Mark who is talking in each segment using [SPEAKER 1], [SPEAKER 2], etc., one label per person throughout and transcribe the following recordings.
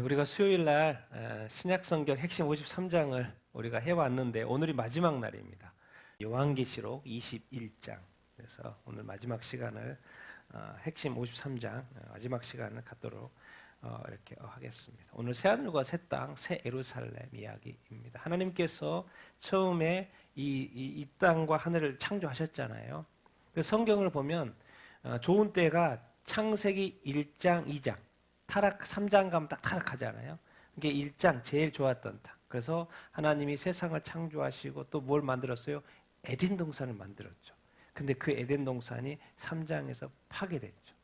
[SPEAKER 1] 우리가 수요일 날 신약성경 핵심 53장을 우리가 해왔는데 오늘이 마지막 날입니다. 요한계시록 21장. 그래서 오늘 마지막 시간을 핵심 53장 마지막 시간을 갖도록 이렇게 하겠습니다. 오늘 새 하늘과 새 땅, 새 예루살렘 이야기입니다. 하나님께서 처음에 이 땅과 하늘을 창조하셨잖아요. 그래서 성경을 보면 좋은 때가 창세기 1장, 2장, 타락 3장 가면 딱 타락하잖아요. 이게 1장 제일 좋았던 땅. 그래서 하나님이 세상을 창조하시고 또 뭘 만들었어요? 에덴 동산을 만들었죠. 근데 그 에덴 동산이 3장에서 파괴됐죠.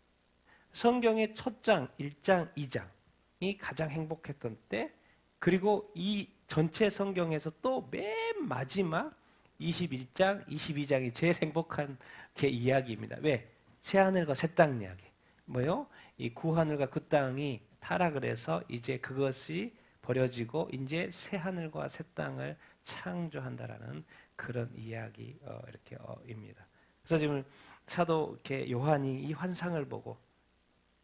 [SPEAKER 1] 성경의 첫 장, 1장, 2장이 가장 행복했던 때, 그리고 이 전체 성경에서 또 맨 마지막 21장, 22장이 제일 행복한 게 이야기입니다. 왜? 새하늘과 새 땅 이야기. 뭐요? 이 구하늘과 그 땅이 타락을 해서 이제 그것이 버려지고 이제 새 하늘과 새 땅을 창조한다라는 그런 이야기 입니다. 그래서 지금 사도 이렇게 요한이 이 환상을 보고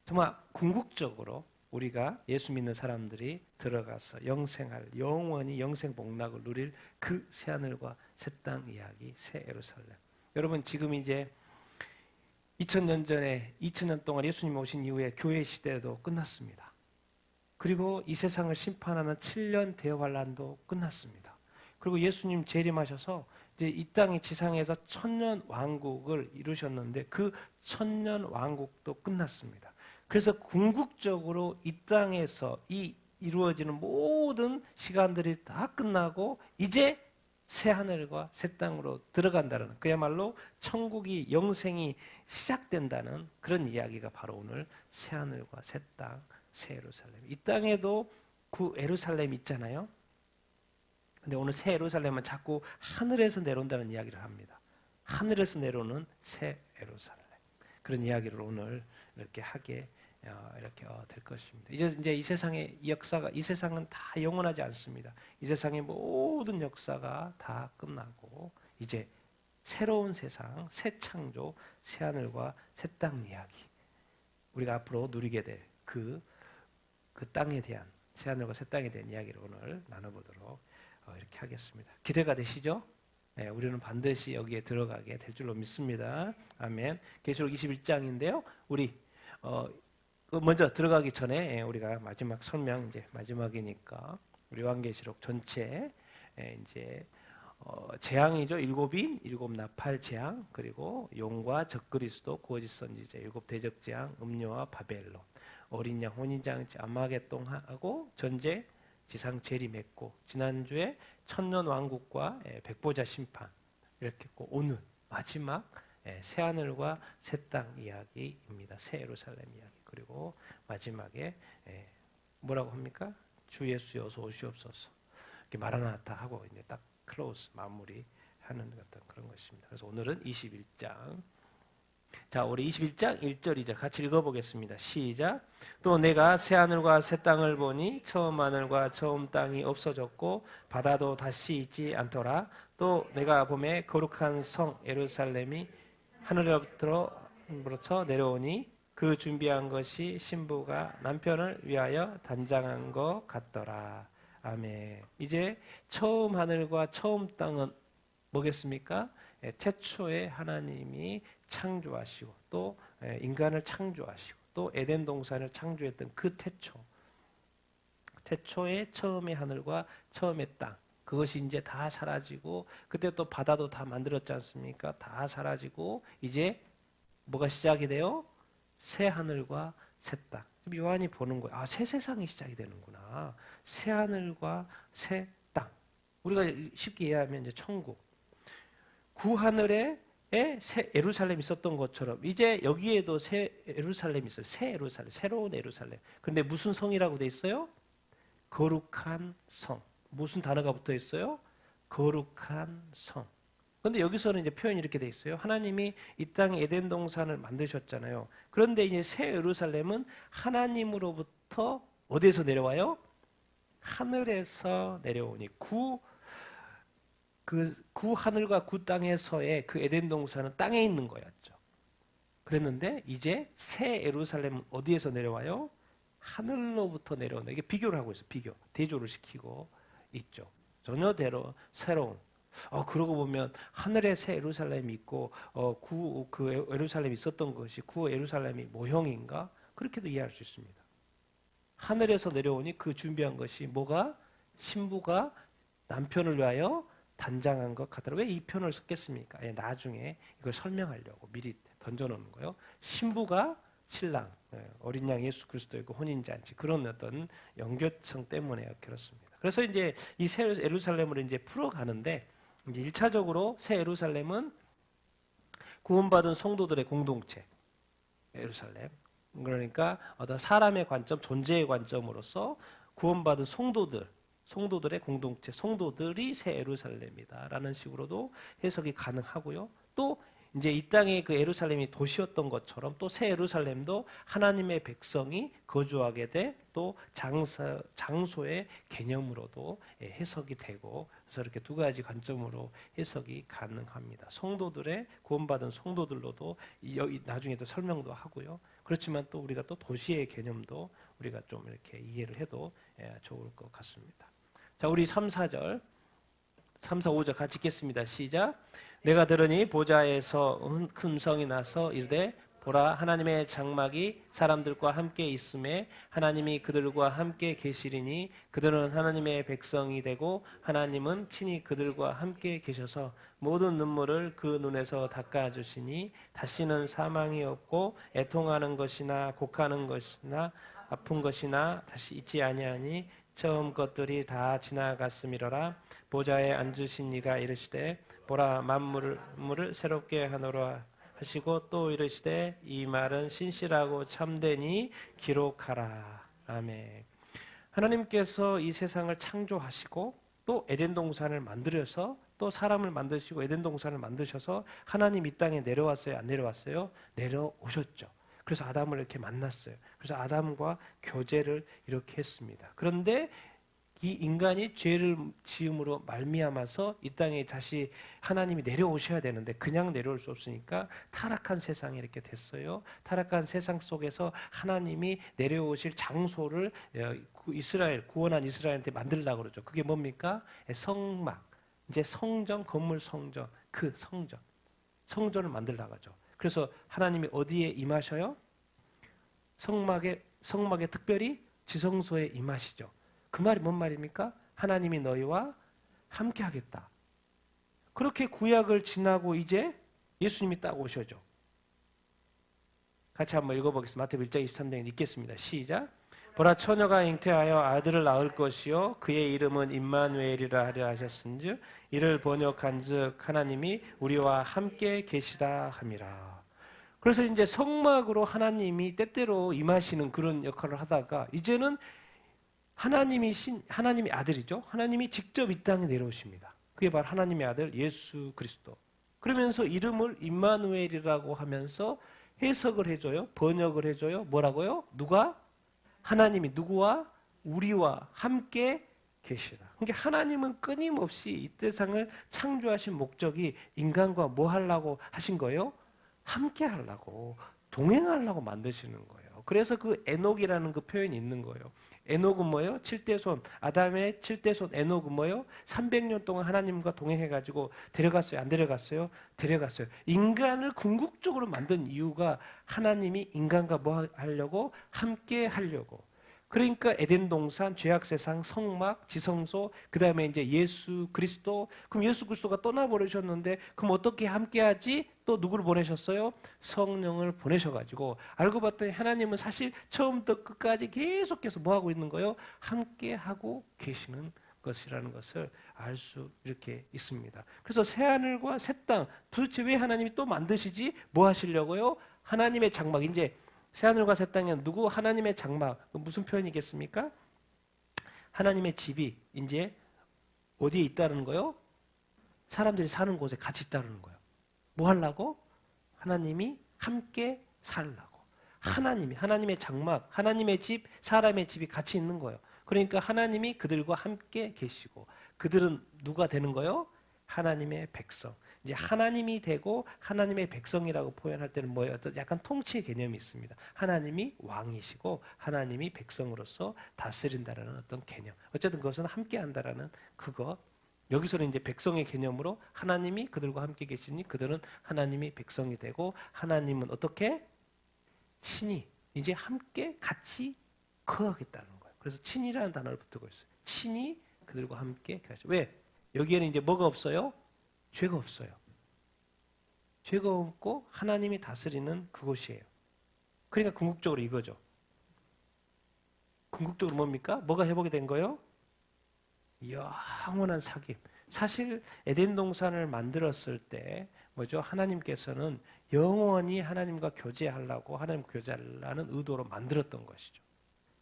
[SPEAKER 1] 정말 궁극적으로 우리가 예수 믿는 사람들이 들어가서 영생할, 영원히 영생 복락을 누릴 그 새 하늘과 새 땅 이야기, 새 예루살렘. 여러분 지금 이제 2000년 전에 2000년 동안 예수님 오신 이후에 교회 시대도 끝났습니다. 그리고 이 세상을 심판하는 7년 대환란도 끝났습니다. 그리고 예수님 재림하셔서 이제 이 땅의 지상에서 천년 왕국을 이루셨는데 그 천년 왕국도 끝났습니다. 그래서 궁극적으로 이 땅에서 이 이루어지는 모든 시간들이 다 끝나고 이제 새 하늘과 새 땅으로 들어간다는, 그야말로 천국이, 영생이 시작된다는 그런 이야기가 바로 오늘 새 하늘과 새 땅, 새 예루살렘. 이 땅에도 그 예루살렘 있잖아요. 근데 오늘 새 예루살렘은 자꾸 하늘에서 내려온다는 이야기를 합니다. 하늘에서 내려오는 새 예루살렘. 그런 이야기를 오늘 이렇게 하게 될 것입니다. 이제 이 세상의 역사가, 이 세상은 다 영원하지 않습니다. 이 세상의 모든 역사가 다 끝나고 이제 새로운 세상, 새 창조, 새 하늘과 새 땅 이야기, 우리가 앞으로 누리게 될 그 땅에 대한, 새 하늘과 새 땅에 대한 이야기를 오늘 나눠보도록 이렇게 하겠습니다. 기대가 되시죠? 네, 우리는 반드시 여기에 들어가게 될 줄로 믿습니다. 아멘. 계시록 21장인데요. 우리 먼저 들어가기 전에 우리가 마지막 설명, 이제 마지막이니까 우리 요한계시록 전체 이제 재앙이죠. 일곱 나팔 재앙, 그리고 용과 적그리스도, 거짓 선지자, 일곱 대적 재앙, 음료와 바벨론, 어린 양 혼인장치, 아마겟돈하고 전쟁, 지상 재림했고, 지난주에 천년 왕국과 백보자 심판 이렇게 했고, 오늘 마지막 새 하늘과 새 땅 이야기입니다. 새 예루살렘 이야기. 그리고 마지막에 뭐라고 합니까? 주 예수 어서 오시옵소서. 이렇게 마라나타 하고 이제 딱 클로즈 마무리하는 어떤 그런 것입니다. 그래서 오늘은 21장. 자, 우리 21장 1절 2절 같이 읽어보겠습니다. 시작. 또 내가 새 하늘과 새 땅을 보니 처음 하늘과 처음 땅이 없어졌고 바다도 다시 있지 않더라. 또 내가 보매 거룩한 성 예루살렘이 하늘로부터 내려오니 그 준비한 것이 신부가 남편을 위하여 단장한 것 같더라. 아멘. 이제 처음 하늘과 처음 땅은 뭐겠습니까? 태초에 하나님이 창조하시고 또 인간을 창조하시고 또 에덴 동산을 창조했던 그 태초의 처음의 하늘과 처음의 땅, 그것이 이제 다 사라지고, 그때 또 바다도 다 만들었지 않습니까? 다 사라지고 이제 뭐가 시작이 돼요? 새 하늘과 새 땅. 요한이 보는 거예요. 아, 새 세상이 시작이 되는구나. 새 하늘과 새 땅. 우리가 쉽게 이해하면 이제 천국. 구하늘에 새 예루살렘이 있었던 것처럼 이제 여기에도 새 예루살렘이 있어요. 새 예루살렘, 새로운 예루살렘. 그런데 무슨 성이라고 돼 있어요? 거룩한 성. 무슨 단어가 붙어 있어요? 거룩한 성. 그런데 여기서는 이제 표현이 이렇게 돼 있어요. 하나님이 이 땅에 에덴 동산을 만드셨잖아요. 그런데 이제 새 예루살렘은 하나님으로부터 어디에서 내려와요? 하늘에서 내려오니 구 하늘과 구 땅에서의 그 에덴 동산은 땅에 있는 거였죠. 그랬는데 이제 새 예루살렘은 어디에서 내려와요? 하늘로부터 내려온다. 이게 비교를 하고 있어요. 비교. 대조를 시키고 있죠. 전혀 새로운. 그러고 보면 하늘에 새 예루살렘이 있고 그 예루살렘이 있었던 것이 구 예루살렘이 모형인가? 그렇게도 이해할 수 있습니다. 하늘에서 내려오니 그 준비한 것이 뭐가? 신부가 남편을 위하여 단장한 것 같더라. 왜 이 표현을 썼겠습니까? 나중에 이걸 설명하려고 미리 던져놓는 거예요. 신부가 신랑, 어린 양 예수 그리스도의 그 혼인잔치, 그런 어떤 연결성 때문에 그렇습니다. 그래서 이제 이 새 예루살렘을 이제 풀어가는데, 이제 1차적으로 새 예루살렘은 구원받은 성도들의 공동체, 예루살렘. 그러니까 어떤 사람의 관점, 존재의 관점으로서 구원받은 성도들의 공동체, 성도들이 새 예루살렘이다라는 식으로도 해석이 가능하고요. 또 이제 이 땅의 그 예루살렘이 도시였던 것처럼 또 새 예루살렘도 하나님의 백성이 거주하게 돼 또 장소의 개념으로도 해석이 되고, 그래서 이렇게 두 가지 관점으로 해석이 가능합니다. 성도들의 구원받은 성도들로도 나중에도 설명도 하고요. 그렇지만 또 우리가 또 도시의 개념도 우리가 좀 이렇게 이해를 해도 좋을 것 같습니다. 자, 우리 3, 4절, 3, 4, 5절 같이 읽겠습니다. 시작. 내가 들으니 보좌에서 큰 성이 나서 이르되 보라, 하나님의 장막이 사람들과 함께 있음에 하나님이 그들과 함께 계시리니 그들은 하나님의 백성이 되고 하나님은 친히 그들과 함께 계셔서 모든 눈물을 그 눈에서 닦아주시니 다시는 사망이 없고 애통하는 것이나 곡하는 것이나 아픈 것이나 다시 있지 아니하니 처음 것들이 다 지나갔음이로라. 보좌에 앉으신 이가 이르시되 보라, 만물을 새롭게 하노라 하시고 또 이르시되 이 말은 신실하고 참되니 기록하라. 아멘. 하나님께서 이 세상을 창조하시고 또 에덴 동산을 만들어서 또 사람을 만드시고 에덴 동산을 만드셔서 하나님 이 땅에 내려왔어요? 안 내려왔어요? 내려오셨죠. 그래서 아담을 이렇게 만났어요. 그래서 아담과 교제를 이렇게 했습니다. 그런데 이 인간이 죄를 지음으로 말미암아서 이 땅에 다시 하나님이 내려오셔야 되는데 그냥 내려올 수 없으니까 타락한 세상이 이렇게 됐어요. 타락한 세상 속에서 하나님이 내려오실 장소를 구원한 이스라엘한테 만들려고 그러죠. 그게 뭡니까? 성막, 이제 성전, 건물 성전, 그 성전을 만들려고 하죠. 그래서 하나님이 어디에 임하셔요? 성막에 특별히 지성소에 임하시죠. 그 말이 뭔 말입니까? 하나님이 너희와 함께 하겠다. 그렇게 구약을 지나고 이제 예수님이 딱 오셔죠. 같이 한번 읽어보겠습니다. 마태복음 1장 23절 읽겠습니다. 시작. 보라, 처녀가 잉태하여 아들을 낳을 것이요 그의 이름은 임마누엘이라 하려 하셨은즉 이를 번역한즉 하나님이 우리와 함께 계시다 함이라. 그래서 이제 성막으로 하나님이 때때로 임하시는 그런 역할을 하다가 이제는 하나님이 아들이죠. 하나님이 직접 이 땅에 내려오십니다. 그게 바로 하나님의 아들 예수 그리스도. 그러면서 이름을 임마누엘이라고 하면서 해석을 해줘요. 번역을 해줘요. 뭐라고요? 누가? 하나님이 누구와? 우리와 함께 계시다. 그러니까 하나님은 끊임없이 이 세상을 창조하신 목적이 인간과 뭐 하려고 하신 거예요? 함께 하려고, 동행하려고 만드시는 거예요. 그래서 그 에녹이라는 그 표현이 있는 거예요. 에녹은 뭐예요? 7대손, 아담의 7대손 에녹은 뭐예요? 300년 동안 하나님과 동행해가지고 데려갔어요? 안 데려갔어요? 데려갔어요. 인간을 궁극적으로 만든 이유가 하나님이 인간과 뭐 하려고? 함께 하려고. 그러니까 에덴 동산, 죄악 세상, 성막, 지성소, 그 다음에 이제 예수 그리스도. 그럼 예수 그리스도가 떠나버리셨는데 그럼 어떻게 함께하지? 또 누구를 보내셨어요? 성령을 보내셔가지고 알고 봤더니 하나님은 사실 처음부터 끝까지 계속해서 뭐 하고 있는 거예요? 함께하고 계시는 것이라는 것을 알 수 이렇게 있습니다. 그래서 새 하늘과 새 땅, 도대체 왜 하나님이 또 만드시지? 뭐 하시려고요? 하나님의 장막, 이제 새하늘과 새 땅에는 누구? 하나님의 장막. 무슨 표현이겠습니까? 하나님의 집이 이제 어디에 있다는 거요? 사람들이 사는 곳에 같이 있다는 거예요. 뭐 하려고? 하나님이 함께 살라고. 하나님의 장막, 하나님의 집, 사람의 집이 같이 있는 거예요. 그러니까 하나님이 그들과 함께 계시고 그들은 누가 되는 거예요? 하나님의 백성. 이제 하나님이 되고 하나님의 백성이라고 표현할 때는 뭐예요? 어떤 약간 통치의 개념이 있습니다. 하나님이 왕이시고 하나님이 백성으로서 다스린다라는 어떤 개념. 어쨌든 그것은 함께한다라는 그거. 여기서는 이제 백성의 개념으로 하나님이 그들과 함께 계시니 그들은 하나님이 백성이 되고 하나님은 어떻게? 친히 이제 함께 같이 거하겠다는 거예요. 그래서 친이라는 단어를 붙들고 있어요. 친히 그들과 함께 가시죠. 왜? 여기에는 이제 뭐가 없어요? 죄가 없어요. 죄가 없고 하나님이 다스리는 그곳이에요. 그러니까 궁극적으로 이거죠. 궁극적으로 뭡니까? 뭐가 회복이 된 거예요? 영원한 사귐. 사실 에덴 동산을 만들었을 때 뭐죠? 하나님께서는 영원히 하나님과 교제하려고 하나님 교제하려는 의도로 만들었던 것이죠.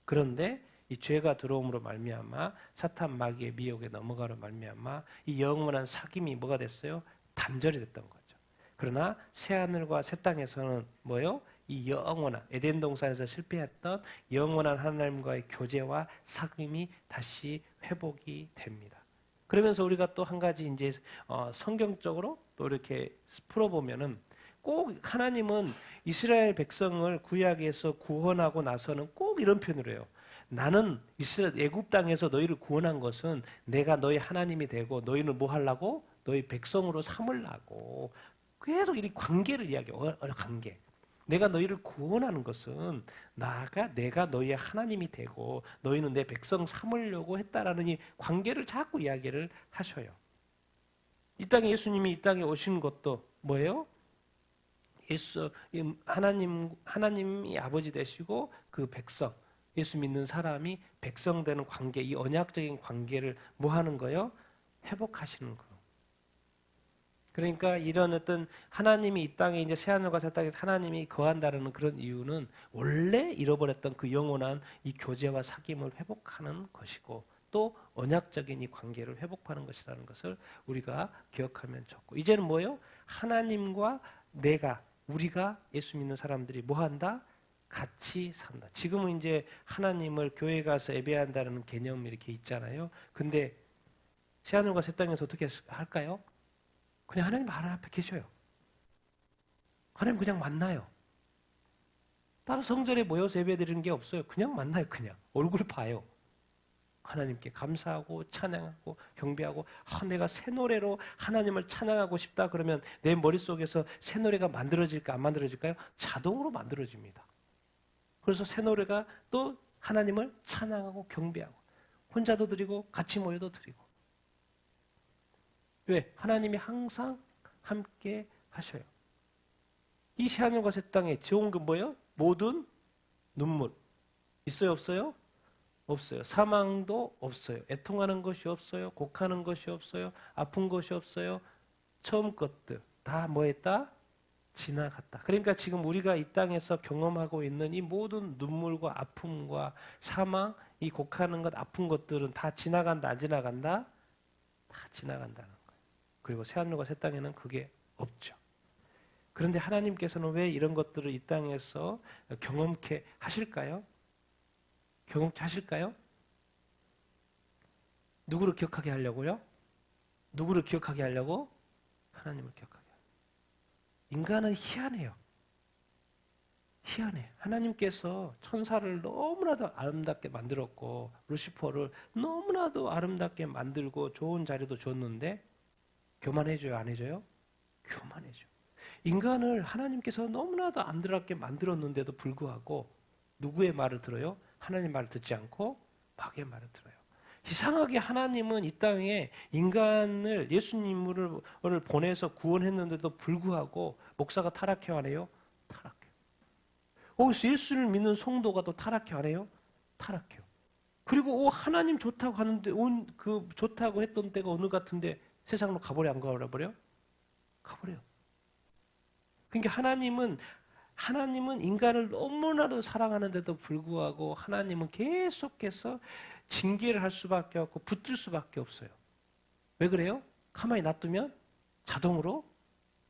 [SPEAKER 1] 그런데 이 죄가 들어옴으로 말미암아 사탄 마귀의 미혹에 넘어가로 말미암아 이 영원한 사귐이 뭐가 됐어요? 단절이 됐던 거죠. 그러나 새 하늘과 새 땅에서는 뭐요? 이 영원한 에덴 동산에서 실패했던 영원한 하나님과의 교제와 사귐이 다시 회복이 됩니다. 그러면서 우리가 또 한 가지 이제 성경적으로 또 이렇게 풀어보면은 꼭 하나님은 이스라엘 백성을 구약에서 구원하고 나서는 꼭 이런 표현을 해요. 나는 이스라엘 애굽 땅에서 너희를 구원한 것은 내가 너희 하나님이 되고 너희를 뭐 하려고? 너희 백성으로 삼으려고. 계속 이 관계를 이야기해요. 관계. 내가 너희를 구원하는 것은 내가 너희의 하나님이 되고 너희는 내 백성 삼으려고 했다라는 이 관계를 자꾸 이야기를 하셔요. 이 땅에 예수님이 이 땅에 오신 것도 뭐예요? 하나님이 아버지 되시고 그 백성, 예수 믿는 사람이 백성 되는 관계, 이 언약적인 관계를 뭐 하는 거예요? 회복하시는 거. 그러니까 이런 어떤 하나님이 이 땅에 이제 새하늘과 새 땅에 하나님이 거한다는 그런 이유는 원래 잃어버렸던 그 영원한 이 교제와 사귐을 회복하는 것이고 또 언약적인 이 관계를 회복하는 것이라는 것을 우리가 기억하면 좋고 이제는 뭐예요? 하나님과 우리가 예수 믿는 사람들이 뭐 한다? 같이 산다. 지금은 이제 하나님을 교회 가서 예배한다는 개념이 이렇게 있잖아요. 근데 새하늘과 새 땅에서 어떻게 할까요? 그냥 하나님 하나 앞에 계셔요. 하나님 그냥 만나요. 따로 성전에 모여서 예배드리는 게 없어요. 그냥 만나요. 그냥 얼굴 봐요. 하나님께 감사하고 찬양하고 경배하고 내가 새 노래로 하나님을 찬양하고 싶다 그러면 내 머릿속에서 새 노래가 만들어질까 안 만들어질까요? 자동으로 만들어집니다. 그래서 새 노래가 또 하나님을 찬양하고 경배하고 혼자도 드리고 같이 모여도 드리고 왜? 하나님이 항상 함께 하셔요. 이 새하늘과 새 땅에 좋은 건 뭐예요? 모든 눈물 있어요? 없어요? 없어요. 사망도 없어요. 애통하는 것이 없어요. 곡하는 것이 없어요. 아픈 것이 없어요. 처음 것들 다 뭐했다? 지나갔다. 그러니까 지금 우리가 이 땅에서 경험하고 있는 이 모든 눈물과 아픔과 사망, 이 곡하는 것, 아픈 것들은 다 지나간다, 안 지나간다? 다 지나간다는 거예요. 그리고 새하늘과 새 땅에는 그게 없죠. 그런데 하나님께서는 왜 이런 것들을 이 땅에서 경험케 하실까요? 경험케 하실까요? 누구를 기억하게 하려고요? 누구를 기억하게 하려고? 하나님을 기억하게 하려고. 인간은 희한해요. 희한해. 하나님께서 천사를 너무나도 아름답게 만들었고 루시퍼를 너무나도 아름답게 만들고 좋은 자리도 줬는데 교만해져요? 안 해져요? 교만해져. 인간을 하나님께서 너무나도 아름답게 만들었는데도 불구하고 누구의 말을 들어요? 하나님 말을 듣지 않고 마귀의 말을 들어요. 이상하게 하나님은 이 땅에 인간을 예수님을 보내서 구원했는데도 불구하고 목사가 타락해 안 해요? 타락해요. 예수를 믿는 성도가 또 타락해 안 해요? 타락해요. 그리고 하나님 좋다고 하는데 좋다고 했던 때가 어느 같은데 세상으로 가버려 안 가버려? 가버려요. 그러니까 하나님은 인간을 너무나도 사랑하는데도 불구하고 하나님은 계속해서 징계를 할 수밖에 없고 붙들 수밖에 없어요. 왜 그래요? 가만히 놔두면 자동으로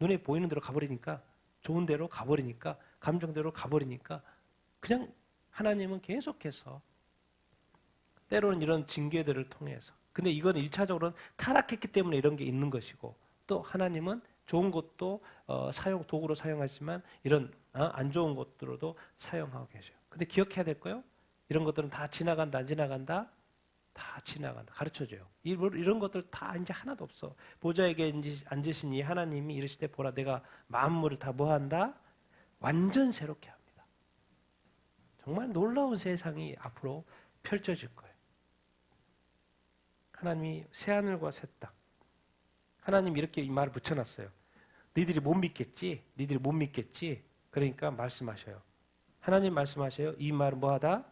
[SPEAKER 1] 눈에 보이는 대로 가버리니까 좋은 대로 가버리니까 감정대로 가버리니까 그냥 하나님은 계속해서 때로는 이런 징계들을 통해서 근데 이건 1차적으로는 타락했기 때문에 이런 게 있는 것이고 또 하나님은 좋은 것도 도구로 사용하지만 이런 안 좋은 것들로도 사용하고 계셔요. 근데 기억해야 될 거요. 이런 것들은 다 지나간다, 안 지나간다? 다 지나간다. 가르쳐줘요. 이런 것들 다 이제 하나도 없어. 보좌에 앉으신 이 하나님이 이르시되 보라 내가 만물을 다 뭐한다? 완전 새롭게 합니다. 정말 놀라운 세상이 앞으로 펼쳐질 거예요. 하나님이 새하늘과 새 땅. 하나님이 이렇게 이 말을 붙여놨어요. 니들이 못 믿겠지? 니들이 못 믿겠지? 그러니까 말씀하셔요. 하나님 말씀하셔요. 이 말은 뭐하다?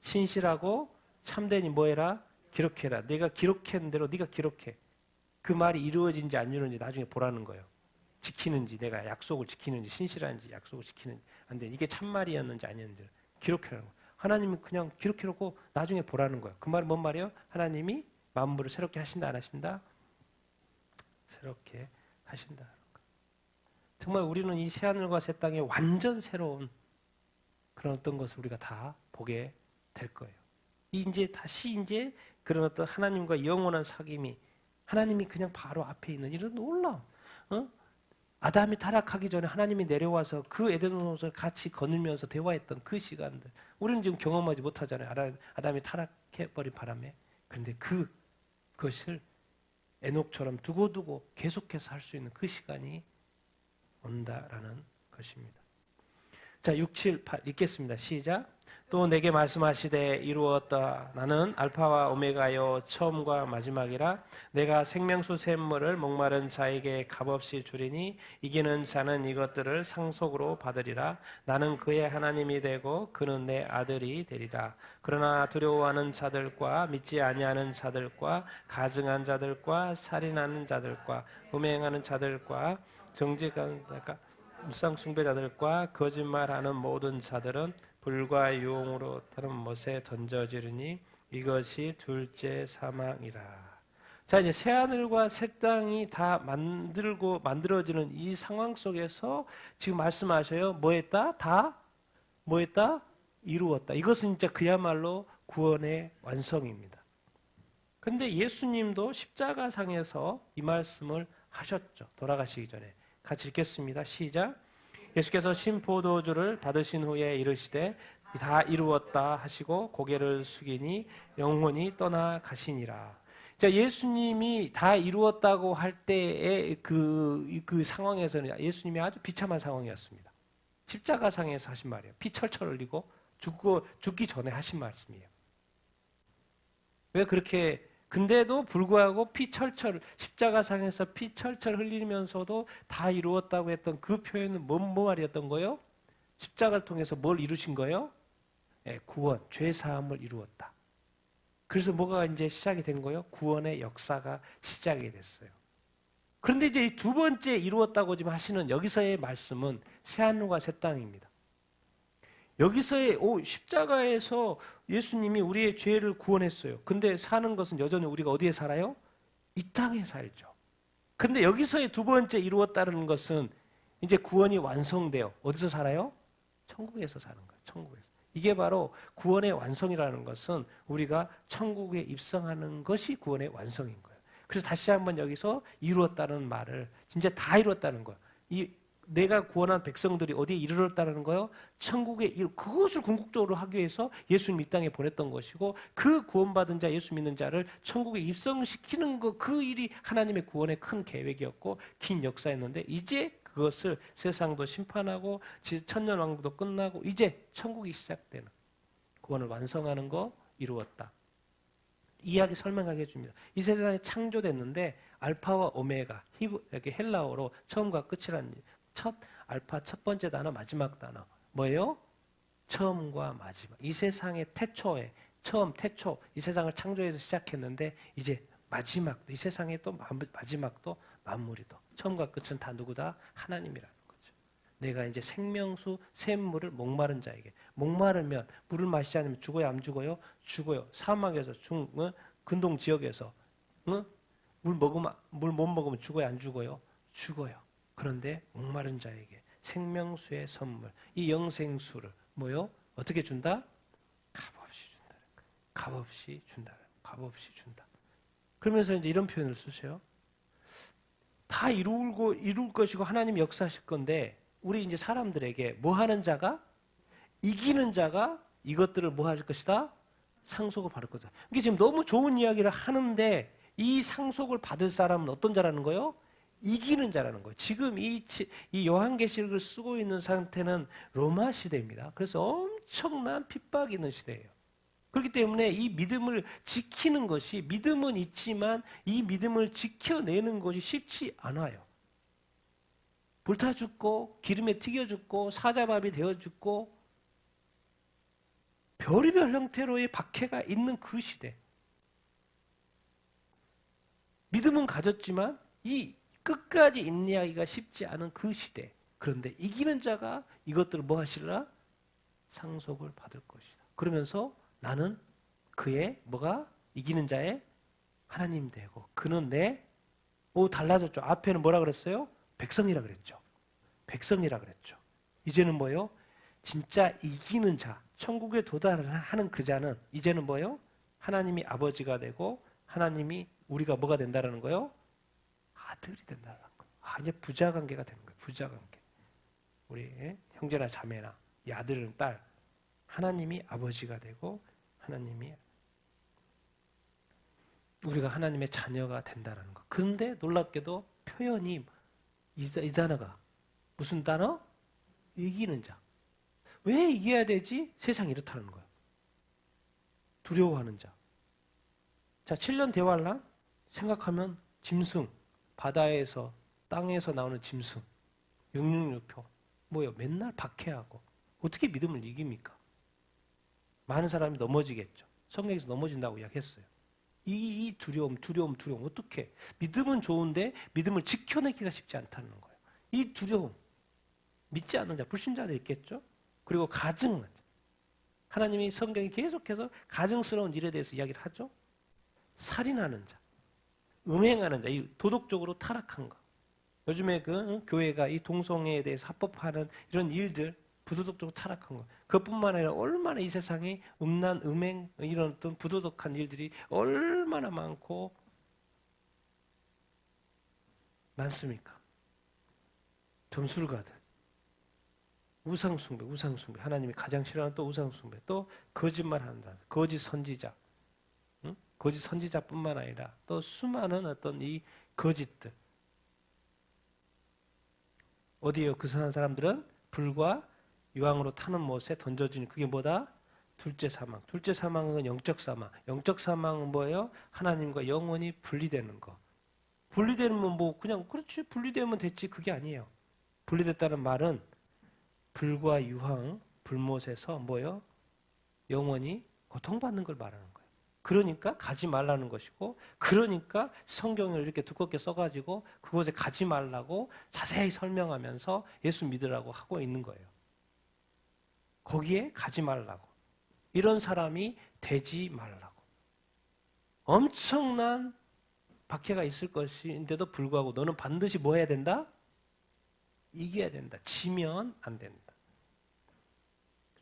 [SPEAKER 1] 신실하고 참되니 뭐해라? 기록해라. 내가 기록한 대로 네가 기록해. 그 말이 이루어진지 안 이루어진지 나중에 보라는 거예요. 지키는지 내가 약속을 지키는지 신실한지 약속을 지키는지 안 돼. 이게 참말이었는지 아니었는지 기록해라는 거예요. 하나님이 그냥 기록해놓고 나중에 보라는 거예요. 그 말은 뭔 말이에요? 하나님이 만물을 새롭게 하신다 안 하신다? 새롭게 하신다. 정말 우리는 이 새하늘과 새 땅에 완전 새로운 그런 어떤 것을 우리가 다 보게 될 거예요. 이제 다시 그런 어떤 하나님과 영원한 사귐이 하나님이 그냥 바로 앞에 있는 이런 놀라운 아담이 타락하기 전에 하나님이 내려와서 그 에덴동산을 같이 거닐면서 대화했던 그 시간들 우리는 지금 경험하지 못하잖아요. 아담이 타락해버린 바람에. 그런데 그것을 에녹처럼 두고두고 계속해서 할 수 있는 그 시간이 온다라는 것입니다. 자, 6, 7, 8 읽겠습니다. 시작. 또 내게 말씀하시되 이루었다. 나는 알파와 오메가요 처음과 마지막이라. 내가 생명수 샘물을 목마른 자에게 값없이 주리니 이기는 자는 이것들을 상속으로 받으리라. 나는 그의 하나님이 되고 그는 내 아들이 되리라. 그러나 두려워하는 자들과 믿지 아니하는 자들과 가증한 자들과 살인하는 자들과 음행하는 자들과 정직한 자가 우상 숭배자들과 거짓말하는 모든 자들은 불과 유혹으로 다른 못에 던져지르니 이것이 둘째 사망이라. 자, 이제 새하늘과 새 땅이 다 만들어지는 이 상황 속에서 지금 말씀하셔요. 뭐했다? 다 뭐했다? 이루었다. 이것은 진짜 그야말로 구원의 완성입니다. 그런데 예수님도 십자가상에서 이 말씀을 하셨죠. 돌아가시기 전에. 같이 읽겠습니다. 시작. 예수께서 신포도주를 받으신 후에 이르시되 다 이루었다 하시고 고개를 숙이니 영혼이 떠나 가시니라. 자, 예수님이 다 이루었다고 할 때의 그 상황에서는 예수님이 아주 비참한 상황이었습니다. 십자가상에서 하신 말이에요. 피 철철 흘리고 죽기 전에 하신 말씀이에요. 왜 그렇게 근데도 불구하고 십자가상에서 피 철철 흘리면서도 다 이루었다고 했던 그 표현은 뭐 말이었던 거예요? 십자가를 통해서 뭘 이루신 거예요? 구원, 죄 사함을 이루었다. 그래서 뭐가 이제 시작이 된 거예요? 구원의 역사가 시작이 됐어요. 그런데 이제 두 번째 이루었다고 지금 하시는 여기서의 말씀은 새하늘과 새 땅입니다. 여기서의 십자가에서 예수님이 우리의 죄를 구원했어요. 근데 사는 것은 여전히 우리가 어디에 살아요? 이 땅에 살죠. 근데 여기서의 두 번째 이루었다는 것은 이제 구원이 완성돼요. 어디서 살아요? 천국에서 사는 거예요. 천국에서. 이게 바로 구원의 완성이라는 것은 우리가 천국에 입성하는 것이 구원의 완성인 거예요. 그래서 다시 한번 여기서 이루었다는 말을 진짜 다 이루었다는 거예요. 내가 구원한 백성들이 어디에 이르렀다는 거예요? 천국에 그것을 궁극적으로 하기 위해서 예수님 이 땅에 보냈던 것이고 그 구원받은 자 예수 믿는 자를 천국에 입성시키는 그 일이 하나님의 구원의 큰 계획이었고 긴 역사였는데 이제 그것을 세상도 심판하고 천년왕국도 끝나고 이제 천국이 시작되는 구원을 완성하는 거 이루었다. 이야기 설명하게 해줍니다. 이 세상이 창조됐는데 알파와 오메가 이렇게 헬라어로 처음과 끝이라는 알파 첫 번째 단어 마지막 단어 뭐예요? 처음과 마지막. 이 세상의 태초에 처음 태초 이 세상을 창조해서 시작했는데 이제 마지막도 이 세상의 또 마지막도 만물이도 처음과 끝은 다 누구다? 하나님이라는 거죠. 내가 이제 생명수 샘물을 목마른 자에게 목마르면 물을 마시지 않으면 죽어요? 안 죽어요? 죽어요. 사막에서 근동 지역에서 물 못 먹으면 죽어요? 안 죽어요? 죽어요. 그런데 목마른 자에게 생명수의 선물, 이 영생수를 뭐요? 어떻게 준다? 값없이 준다. 값없이 준다. 값없이 준다. 그러면서 이제 이런 표현을 쓰세요. 다 이룰 것이고 하나님이 역사하실 건데 우리 이제 사람들에게 뭐 하는 자가 이기는 자가 이것들을 뭐 할 것이다? 상속을 받을 거다. 이게 지금 너무 좋은 이야기를 하는데 이 상속을 받을 사람은 어떤 자라는 거예요? 이기는 자라는 거예요. 지금 이 요한계시록을 쓰고 있는 상태는 로마 시대입니다. 그래서 엄청난 핍박이 있는 시대예요. 그렇기 때문에 이 믿음을 지키는 것이 믿음은 있지만 이 믿음을 지켜내는 것이 쉽지 않아요. 불타 죽고 기름에 튀겨 죽고 사자밥이 되어 죽고 별의별 형태로의 박해가 있는 그 시대. 믿음은 가졌지만 이 끝까지 인내하기가 쉽지 않은 그 시대. 그런데 이기는 자가 이것들을 뭐 하시리라? 상속을 받을 것이다. 그러면서 나는 그의 뭐가 이기는 자의 하나님 되고 그는 달라졌죠. 앞에는 뭐라 그랬어요? 백성이라 그랬죠. 백성이라 그랬죠. 이제는 뭐예요? 진짜 이기는 자, 천국에 도달하는 그 자는 이제는 뭐예요? 하나님이 아버지가 되고 하나님이 우리가 뭐가 된다라는 거예요? 아들이 된다는 거예요. 이제 부자 관계가 되는 거예요. 부자 관계. 우리 형제나 자매나 이 아들은 딸, 하나님이 아버지가 되고 하나님이 우리가 하나님의 자녀가 된다는 거. 그런데 놀랍게도 표현이 이 단어가 무슨 단어? 이기는 자. 왜 이겨야 되지? 세상이 이렇다는 거예요. 두려워하는 자. 자, 7년 대환란 생각하면 짐승, 바다에서 땅에서 나오는 짐승, 666표 뭐예요? 맨날 박해하고 어떻게 믿음을 이깁니까? 많은 사람이 넘어지겠죠. 성경에서 넘어진다고 이야기했어요. 이 두려움 어떻게? 믿음은 좋은데 믿음을 지켜내기가 쉽지 않다는 거예요. 이 두려움, 믿지 않는 자, 불신자들 있겠죠? 그리고 가증, 하나님이 성경이 계속해서 가증스러운 일에 대해서 이야기를 하죠. 살인하는 자, 음행하는 자, 이 도덕적으로 타락한 거. 요즘에 그 교회가 이 동성애에 대해서 합법화하는 이런 일들, 부도덕적으로 타락한 거. 그것뿐만 아니라 얼마나 이 세상에 음란, 음행 이런 어떤 부도덕한 일들이 얼마나 많습니까? 점술가들, 우상숭배, 하나님이 가장 싫어하는 또 우상숭배, 또 거짓말하는 자, 거짓 선지자, 거짓 선지자뿐만 아니라 또 수많은 어떤 이 거짓들. 어디에요? 그 사람들은 불과 유황으로 타는 못에 던져지는 그게 뭐다? 둘째 사망. 둘째 사망은 영적 사망. 영적 사망은 뭐예요? 하나님과 영원히 분리되는 거. 분리되면 뭐 그냥 그렇지 분리되면 됐지 그게 아니에요. 분리됐다는 말은 불과 유황, 불못에서 뭐예요? 영원히 고통받는 걸 말하는 거예요. 그러니까 가지 말라는 것이고 그러니까 성경을 이렇게 두껍게 써가지고 그곳에 가지 말라고 자세히 설명하면서 예수 믿으라고 하고 있는 거예요. 거기에 가지 말라고. 이런 사람이 되지 말라고. 엄청난 박해가 있을 것인데도 불구하고 너는 반드시 뭐 해야 된다? 이겨야 된다. 지면 안 된다.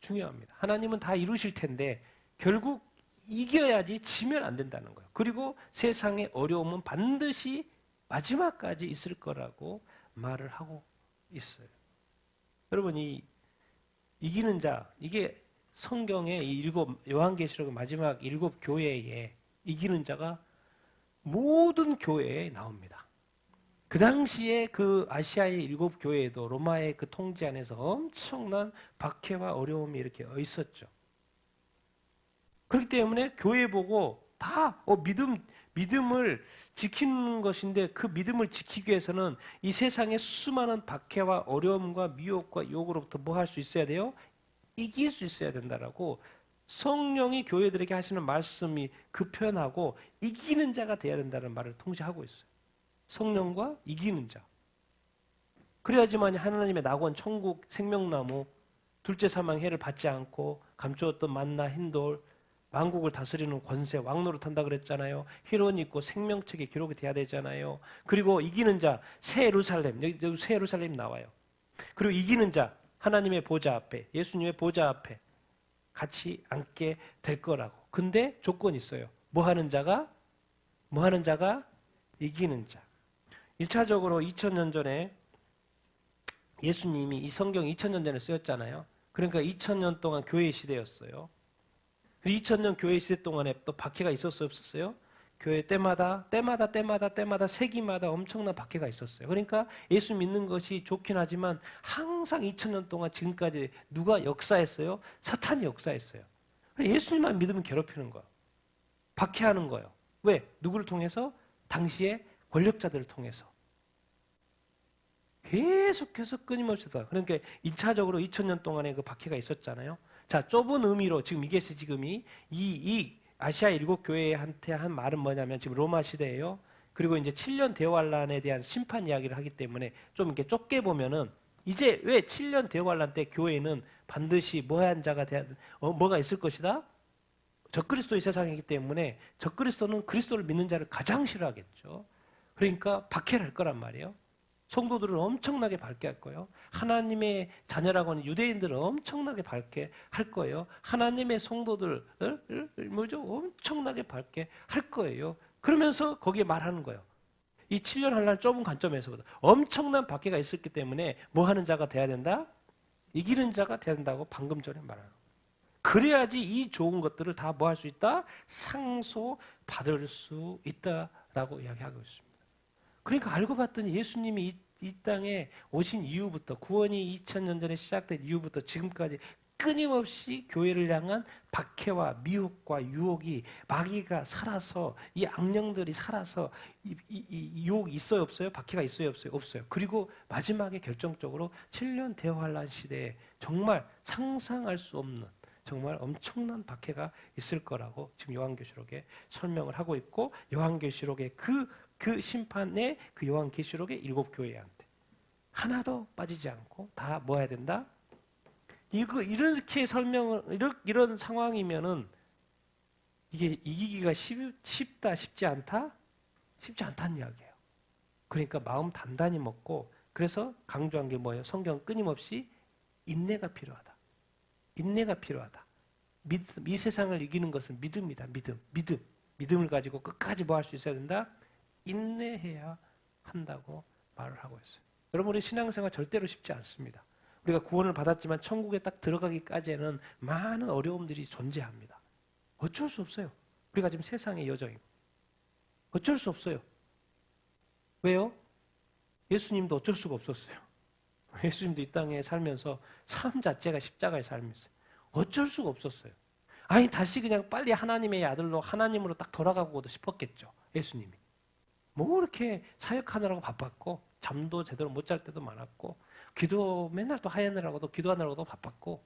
[SPEAKER 1] 중요합니다. 하나님은 다 이루실 텐데 결국 이겨야지 지면 안 된다는 거예요. 그리고 세상의 어려움은 반드시 마지막까지 있을 거라고 말을 하고 있어요. 여러분 이기는 자, 이게 성경의 이 요한계시록 마지막 7교회에 이기는 자가 모든 교회에 나옵니다. 그 당시에 그 아시아의 7교회에도 로마의 그 통제 안에서 엄청난 박해와 어려움이 이렇게 있었죠. 그렇기 때문에 교회 보고 다 믿음을 지키는 것인데 그 믿음을 지키기 위해서는 이 세상의 수많은 박해와 어려움과 미혹과 유혹으로부터 뭐 할 수 있어야 돼요? 이길 수 있어야 된다라고 성령이 교회들에게 하시는 말씀이 그 표현하고 이기는 자가 돼야 된다는 말을 통지하고 있어요. 성령과 이기는 자. 그래야지만 하나님의 낙원, 천국, 생명나무, 둘째 사망 해를 받지 않고 감추었던 만나, 흰돌, 만국을 다스리는 권세, 왕노릇 한다 그랬잖아요. 희론이 있고 생명책에 기록이 돼야 되잖아요. 그리고 이기는 자, 새 예루살렘, 여기 새 예루살렘 나와요. 그리고 이기는 자, 하나님의 보좌 앞에, 예수님의 보좌 앞에 같이 앉게 될 거라고. 근데 조건이 있어요. 뭐 하는 자가? 이기는 자. 1차적으로 2000년 전에 예수님이 이 성경이 2000년 전에 쓰였잖아요. 그러니까 2000년 동안 교회 시대였어요. 2000년 교회 시대 동안에 또 박해가 있었어요, 없었어요? 교회 때마다 세기마다 엄청난 박해가 있었어요. 그러니까 예수 믿는 것이 좋긴 하지만 항상 2000년 동안 지금까지 누가 역사했어요? 사탄이 역사했어요. 예수님만 믿으면 괴롭히는 거예요. 박해하는 거예요. 왜? 누구를 통해서? 당시의 권력자들을 통해서. 계속해서 끊임없이 다. 그러니까 1차적으로 2000년 동안에 그 박해가 있었잖아요. 자, 좁은 의미로 지금 이게스 지금이 이 아시아 일곱 교회한테 한 말은 뭐냐면 지금 로마 시대예요. 그리고 이제 7년 대환란에 대한 심판 이야기를 하기 때문에 좀 이렇게 좁게 보면은 이제 왜 7년 대환란 때 교회는 반드시 뭐한 자가 뭐가 있을 것이다? 적그리스도의 세상이기 때문에 적그리스도는 그리스도를 믿는 자를 가장 싫어하겠죠. 그러니까 박해를 할 거란 말이에요. 성도들을 엄청나게 밝게 할 거예요. 하나님의 자녀라고 하는 유대인들을 엄청나게 밝게 할 거예요. 하나님의 성도들을 엄청나게 밝게 할 거예요. 그러면서 거기에 말하는 거예요. 이 7년 환란 좁은 관점에서 엄청난 박해가 있었기 때문에 뭐 하는 자가 돼야 된다? 이기는 자가 돼야 된다고 방금 전에 말하는 거예요. 그래야지 이 좋은 것들을 다 뭐 할 수 있다? 상소받을 수 있다라고 이야기하고 있습니다. 그러니까 알고 봤더니 예수님이 이 땅에 오신 이후부터 구원이 2000년 전에 시작된 이후부터 지금까지 끊임없이 교회를 향한 박해와 미혹과 유혹이 마귀가 살아서 이 악령들이 살아서 이 유혹이 있어요 없어요? 박해가 있어요 없어요? 없어요. 그리고 마지막에 결정적으로 7년 대환란 시대에 정말 상상할 수 없는 정말 엄청난 박해가 있을 거라고 지금 요한계시록에 설명을 하고 있고 요한계시록의 그 심판의 그 요한계시록의 일곱 교회한테 하나도 빠지지 않고 다 뭐 해야 된다? 이렇게 설명을 이런 상황이면은 이게 이기기가 쉽다 쉽지 않다? 쉽지 않다는 이야기예요. 그러니까 마음 단단히 먹고 그래서 강조한 게 뭐예요? 성경 끊임없이 인내가 필요하다. 인내가 필요하다. 이 세상을 이기는 것은 믿음이다. 믿음을 가지고 끝까지 뭐 할 수 있어야 된다? 인내해야 한다고 말을 하고 있어요. 여러분 우리 신앙생활 절대로 쉽지 않습니다. 우리가 구원을 받았지만 천국에 딱 들어가기까지는 많은 어려움들이 존재합니다. 어쩔 수 없어요. 우리가 지금 세상의 여정이고 어쩔 수 없어요. 왜요? 예수님도 어쩔 수가 없었어요. 예수님도 이 땅에 살면서 삶 자체가 십자가의 삶이었어요. 어쩔 수가 없었어요. 아니 다시 그냥 빨리 하나님의 아들로 하나님으로 딱 돌아가고도 싶었겠죠. 예수님이. 뭐 이렇게 사역하느라고 바빴고 잠도 제대로 못 잘 때도 많았고 기도 맨날 또 하느라고도 기도하느라고도 바빴고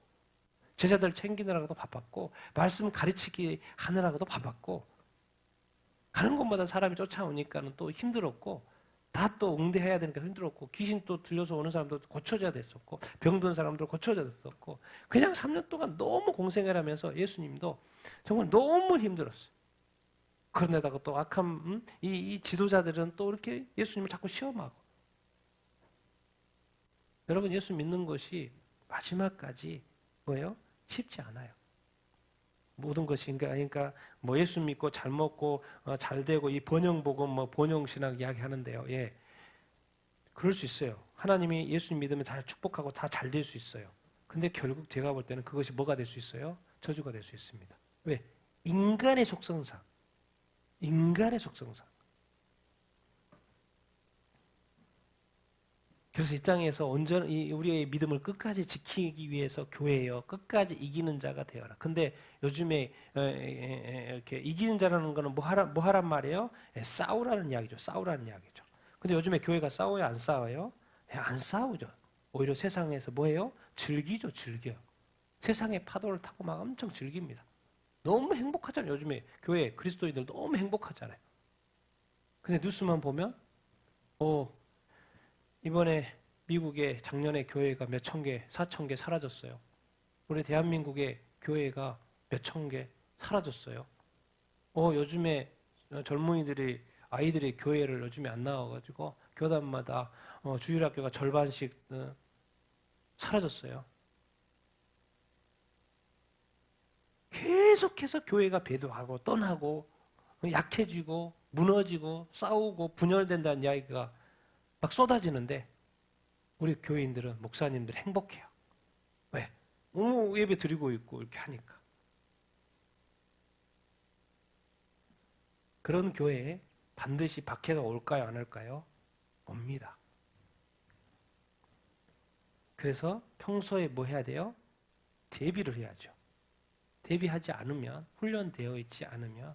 [SPEAKER 1] 제자들 챙기느라고도 바빴고 말씀 가르치기 하느라고도 바빴고 가는 곳마다 사람이 쫓아오니까는 또 힘들었고 다 또 응대해야 되니까 힘들었고 귀신 또 들려서 오는 사람도 고쳐져야 됐었고 병든 사람도 고쳐져야 됐었고 그냥 3년 동안 너무 공생을 하면서 예수님도 정말 너무 힘들었어요. 그런데다가 또 악한 이 지도자들은 또 이렇게 예수님을 자꾸 시험하고 여러분 예수 믿는 것이 마지막까지 뭐예요? 쉽지 않아요. 모든 것이 그러니까 뭐 예수 믿고 잘 먹고 잘 되고 이 번영복음 뭐 번영신학 이야기하는데요. 예, 그럴 수 있어요. 하나님이 예수 믿으면 잘 축복하고 다 잘 될 수 있어요. 근데 결국 제가 볼 때는 그것이 뭐가 될 수 있어요? 저주가 될 수 있습니다. 왜? 인간의 속성상. 그래서 이 땅에서 온전히 우리의 믿음을 끝까지 지키기 위해서 교회예요. 끝까지 이기는 자가 되어라. 근데 요즘에 이렇게 이기는 자라는 거는 뭐 하란 말이에요? 싸우라는 이야기죠. 싸우라는 이야기죠. 근데 요즘에 교회가 싸워요? 안 싸워요? 안 싸우죠. 오히려 세상에서 뭐예요? 즐기죠. 즐겨. 세상의 파도를 타고 막 엄청 즐깁니다. 너무 행복하잖아요. 요즘에 교회 그리스도인들 너무 행복하잖아요. 근데 뉴스만 보면 이번에 미국의 작년에 교회가 몇천 개, 4천 개 사라졌어요. 우리 대한민국의 교회가 몇천 개 사라졌어요. 요즘에 아이들이 교회를 요즘에 안 나와가지고 교단마다 주일학교가 절반씩 사라졌어요. 계속해서 교회가 배도하고 떠나고 약해지고 무너지고 싸우고 분열된다는 이야기가 막 쏟아지는데 우리 교인들은 목사님들 행복해요. 왜? 너무 예배 드리고 있고 이렇게 하니까. 그런 교회에 반드시 박해가 올까요? 안 올까요? 옵니다. 그래서 평소에 뭐 해야 돼요? 대비를 해야죠. 대비하지 않으면, 훈련되어 있지 않으면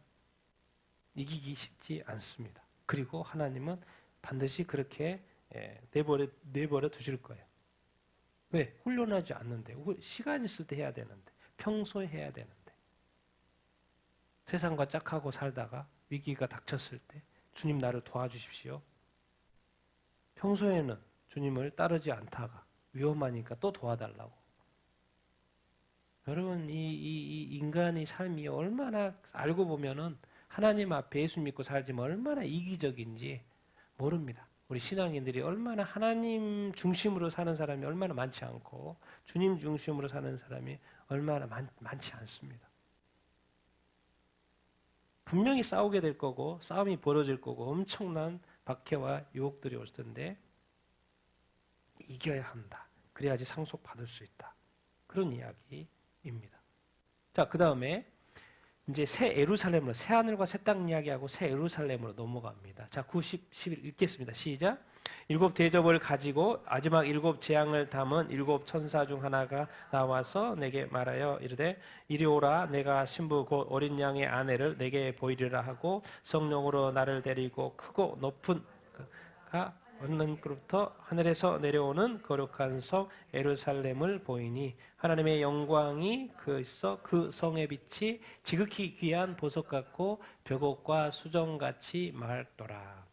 [SPEAKER 1] 이기기 쉽지 않습니다. 그리고 하나님은 반드시 그렇게 내버려 두실 거예요. 왜? 훈련하지 않는데. 시간 있을 때 해야 되는데. 평소에 해야 되는데. 세상과 짝하고 살다가 위기가 닥쳤을 때 주님 나를 도와주십시오. 평소에는 주님을 따르지 않다가 위험하니까 또 도와달라고. 여러분 이 인간의 삶이 얼마나 알고 보면은 하나님 앞에 예수 믿고 살지만 얼마나 이기적인지 모릅니다. 우리 신앙인들이 얼마나 하나님 중심으로 사는 사람이 얼마나 많지 않고 주님 중심으로 사는 사람이 얼마나 많지 않습니다. 분명히 싸우게 될 거고 싸움이 벌어질 거고 엄청난 박해와 유혹들이 올 텐데 이겨야 한다. 그래야지 상속받을 수 있다. 그런 이야기입니다. 자, 그 다음에 이제 새 예루살렘으로, 새 하늘과 새 땅 이야기하고 새 예루살렘으로 넘어갑니다. 자, 90, 11 읽겠습니다. 시작. 일곱 대접을 가지고 마지막 일곱 재앙을 담은 일곱 천사 중 하나가 나와서 내게 말하여 이르되 이리 오라. 내가 신부 곧 어린 양의 아내를 내게 보이리라 하고 성령으로 나를 데리고 크고 높은 가 얻는 그로부터 하늘에서 내려오는 거룩한 성 예루살렘을 보이니 하나님의 영광이 그 있어 그 성의 빛이 지극히 귀한 보석 같고 벽옥과 수정같이 맑더라.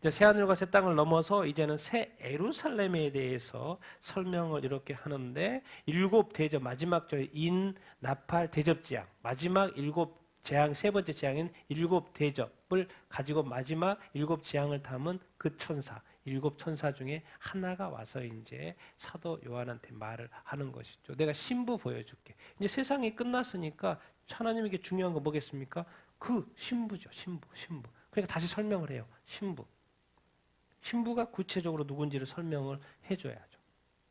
[SPEAKER 1] 이제 새 하늘과 새 땅을 넘어서 이제는 새 예루살렘에 대해서 설명을 이렇게 하는데 일곱 대접 마지막 인 나팔 대접 재앙 마지막 일곱 재앙 세 번째 재앙인 일곱 대접을 가지고 마지막 일곱 재앙을 담은 그 천사 일곱 천사 중에 하나가 와서 이제 사도 요한한테 말을 하는 것이죠. 내가 신부 보여줄게. 이제 세상이 끝났으니까 하나님에게 중요한 거 뭐겠습니까? 그 신부죠. 신부. 그러니까 다시 설명을 해요. 신부. 신부가 구체적으로 누군지를 설명을 해줘야죠.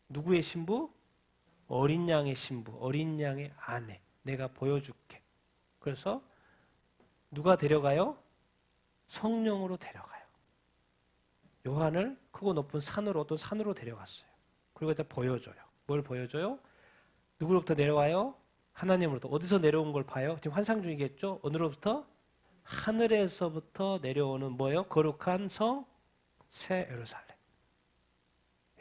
[SPEAKER 1] 누구의 신부? 어린 양의 신부. 어린 양의 아내. 내가 보여줄게. 그래서 누가 데려가요? 성령으로 데려가요. 요한을 크고 높은 산으로 어떤 산으로 데려갔어요. 그리고 일단 보여줘요. 뭘 보여줘요? 누구로부터 내려와요? 하나님으로부터. 어디서 내려온 걸 봐요? 지금 환상 중이겠죠? 어느로부터? 하늘에서부터 내려오는 뭐예요? 거룩한 성 새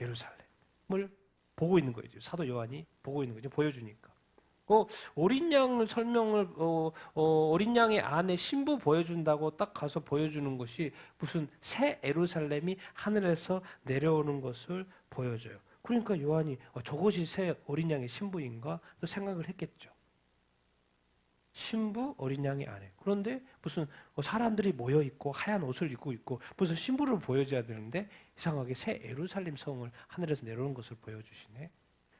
[SPEAKER 1] 예루살렘을 보고 있는 거예요. 사도 요한이 보고 있는 거죠. 보여주니까. 어린 양을 설명을 어린 양의 아내 신부 보여준다고 딱 가서 보여주는 것이 무슨 새 예루살렘이 하늘에서 내려오는 것을 보여줘요. 그러니까 요한이 저것이 새 어린 양의 신부인가 또 생각을 했겠죠. 신부 어린 양의 아내. 그런데 무슨 사람들이 모여 있고 하얀 옷을 입고 있고 무슨 신부를 보여줘야 되는데 이상하게 새 예루살렘 성을 하늘에서 내려오는 것을 보여주시네.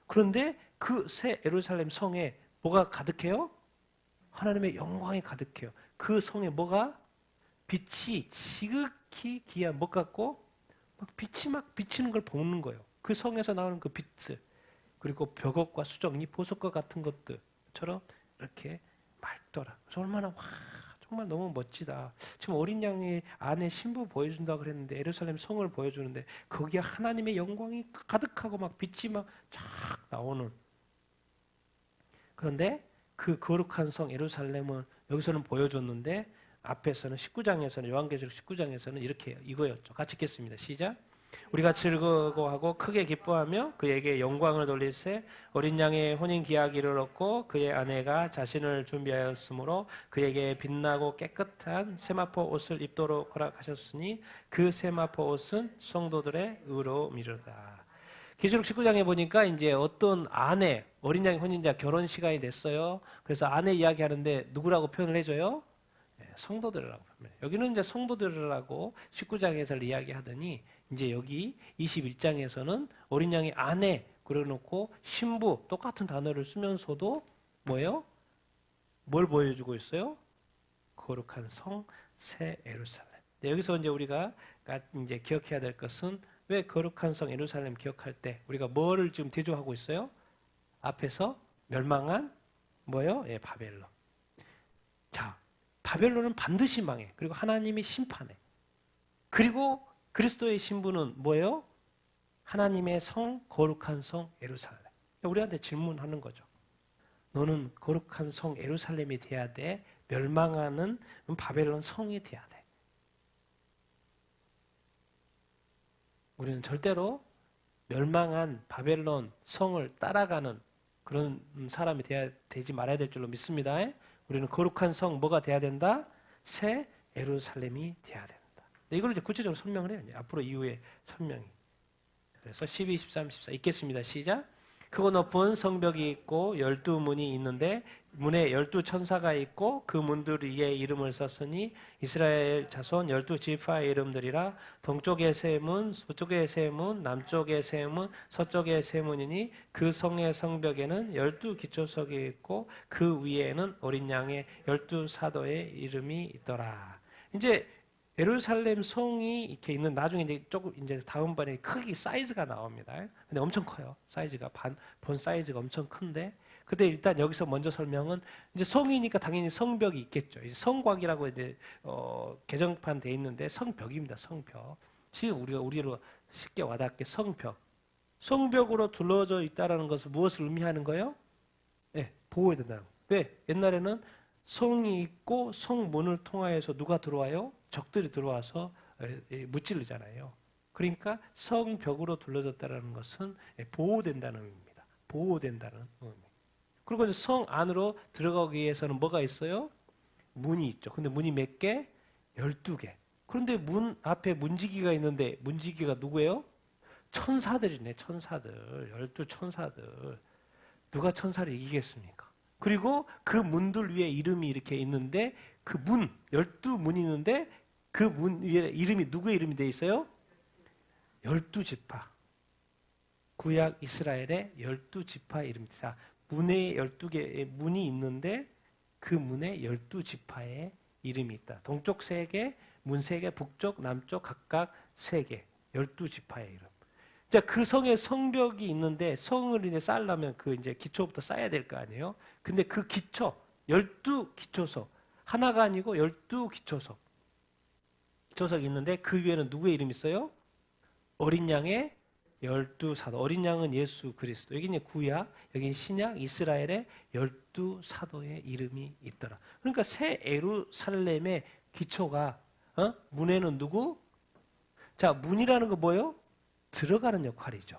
[SPEAKER 1] 그런데 그 새 예루살렘 성에 뭐가 가득해요? 하나님의 영광이 가득해요. 그 성에 뭐가? 빛이 지극히 귀한 것 같고 빛이 막 비치는 걸 보는 거예요. 그 성에서 나오는 그 빛을 그리고 벽옥과 수정이 보석과 같은 것들처럼 이렇게 맑더라. 그래서 얼마나 정말 너무 멋지다. 지금 어린 양의 아내 신부 보여준다고 그랬는데 예루살렘 성을 보여주는데 거기에 하나님의 영광이 가득하고 막 빛이 막 쫙 나오는. 그런데 그 거룩한 성 예루살렘을 여기서는 보여줬는데 앞에서는 19장에서는 요한계시록 19장에서는 이렇게 해요. 이거였죠. 같이 읽겠습니다. 시작. 우리가 즐거워하고 크게 기뻐하며 그에게 영광을 돌릴세 어린 양의 혼인 기약일을 얻고 그의 아내가 자신을 준비하였으므로 그에게 빛나고 깨끗한 세마포 옷을 입도록 허락하셨으니 그 세마포 옷은 성도들의 의로움이로다. 계시록 19장에 보니까 이제 어떤 아내 어린 양의 혼인자 결혼 시간이 됐어요. 그래서 아내 이야기하는데 누구라고 표현을 해줘요? 성도들이라고 표현해요. 여기는 이제 성도들이라고 19장에서 이야기하더니 이제 여기 21장에서는 어린 양의 아내 그려놓고 신부 똑같은 단어를 쓰면서도 뭐예요? 뭘 보여주고 있어요? 거룩한 성 새 예루살렘. 여기서 이제 우리가 이제 기억해야 될 것은 왜 거룩한 성 예루살렘 기억할 때 우리가 뭐를 지금 대조하고 있어요? 앞에서 멸망한 뭐예요? 예, 바벨론. 자, 바벨론은 반드시 망해. 그리고 하나님이 심판해. 그리고 그리스도의 신부는 뭐예요? 하나님의 성, 거룩한 성 예루살렘. 우리한테 질문하는 거죠. 너는 거룩한 성 예루살렘이 돼야 돼? 멸망하는 바벨론 성이 돼야 돼? 우리는 절대로 멸망한 바벨론 성을 따라가는 그런 사람이 되지 말아야 될 줄로 믿습니다. 우리는 거룩한 성 뭐가 돼야 된다? 새 예루살렘이 돼야 된다. 이걸 이제 구체적으로 설명을 해요. 앞으로 이후에 설명이. 그래서 12, 13, 14 읽겠습니다. 시작. 크고 높은 성벽이 있고 12문이 있는데 문에 12천사가 있고 그 문들 위에 이름을 썼으니 이스라엘 자손 12지파의 이름들이라. 동쪽의 세 문, 서쪽의 세 문, 남쪽의 세 문, 서쪽의 세 문이니 그 성의 성벽에는 12기초석이 있고 그 위에는 어린 양의 12사도의 이름이 있더라. 이제 예루살렘 성이 이렇게 있는 나중에 이제 조금 이제 다음번에 크기 사이즈가 나옵니다. 근데 엄청 커요. 사이즈가 본 사이즈가 엄청 큰데, 근데 일단 여기서 먼저 설명은 이제 성이니까 당연히 성벽이 있겠죠. 이제 성곽이라고 이제 개정판 돼 있는데 성벽입니다. 성벽. 지금 우리로 쉽게 와닿게 성벽. 성벽으로 둘러져 있다라는 것은 무엇을 의미하는 거예요? 네, 보호해야 된다는 거. 왜? 옛날에는 성이 있고 성문을 통하여서 누가 들어와요? 적들이 들어와서 무찌르잖아요. 그러니까 성벽으로 둘러졌다는 것은 보호된다는 의미입니다. 보호된다는 의미. 그리고 성 안으로 들어가기 위해서는 뭐가 있어요? 문이 있죠. 근데 문이 몇 개? 12개. 그런데 문 앞에 문지기가 있는데 문지기가 누구예요? 천사들이네. 천사들. 12천사들. 누가 천사를 이기겠습니까? 그리고 그 문들 위에 이름이 이렇게 있는데 그 문, 12문이 있는데 그 문 위에 이름이 누구의 이름이 되어 있어요? 12지파. 구약 이스라엘의 12지파의 이름입니다. 문에 12개의 문이 있는데 그 문에 12지파의 이름이 있다. 동쪽 3개, 문 3개, 북쪽, 남쪽 각각 3개. 12지파의 이름. 자, 그 성에 성벽이 있는데 성을 이제 쌓으려면 그 이제 기초부터 쌓아야 될 거 아니에요? 근데 그 기초, 12기초석. 하나가 아니고 12기초석. 기초석이 있는데 그 위에는 누구의 이름이 있어요? 어린 양의 12사도. 어린 양은 예수 그리스도. 여기 이제 구약, 여기 신약, 이스라엘의 12사도의 이름이 있더라. 그러니까 새 예루살렘의 기초가 문에는 누구? 자, 문이라는 거 뭐예요? 들어가는 역할이죠.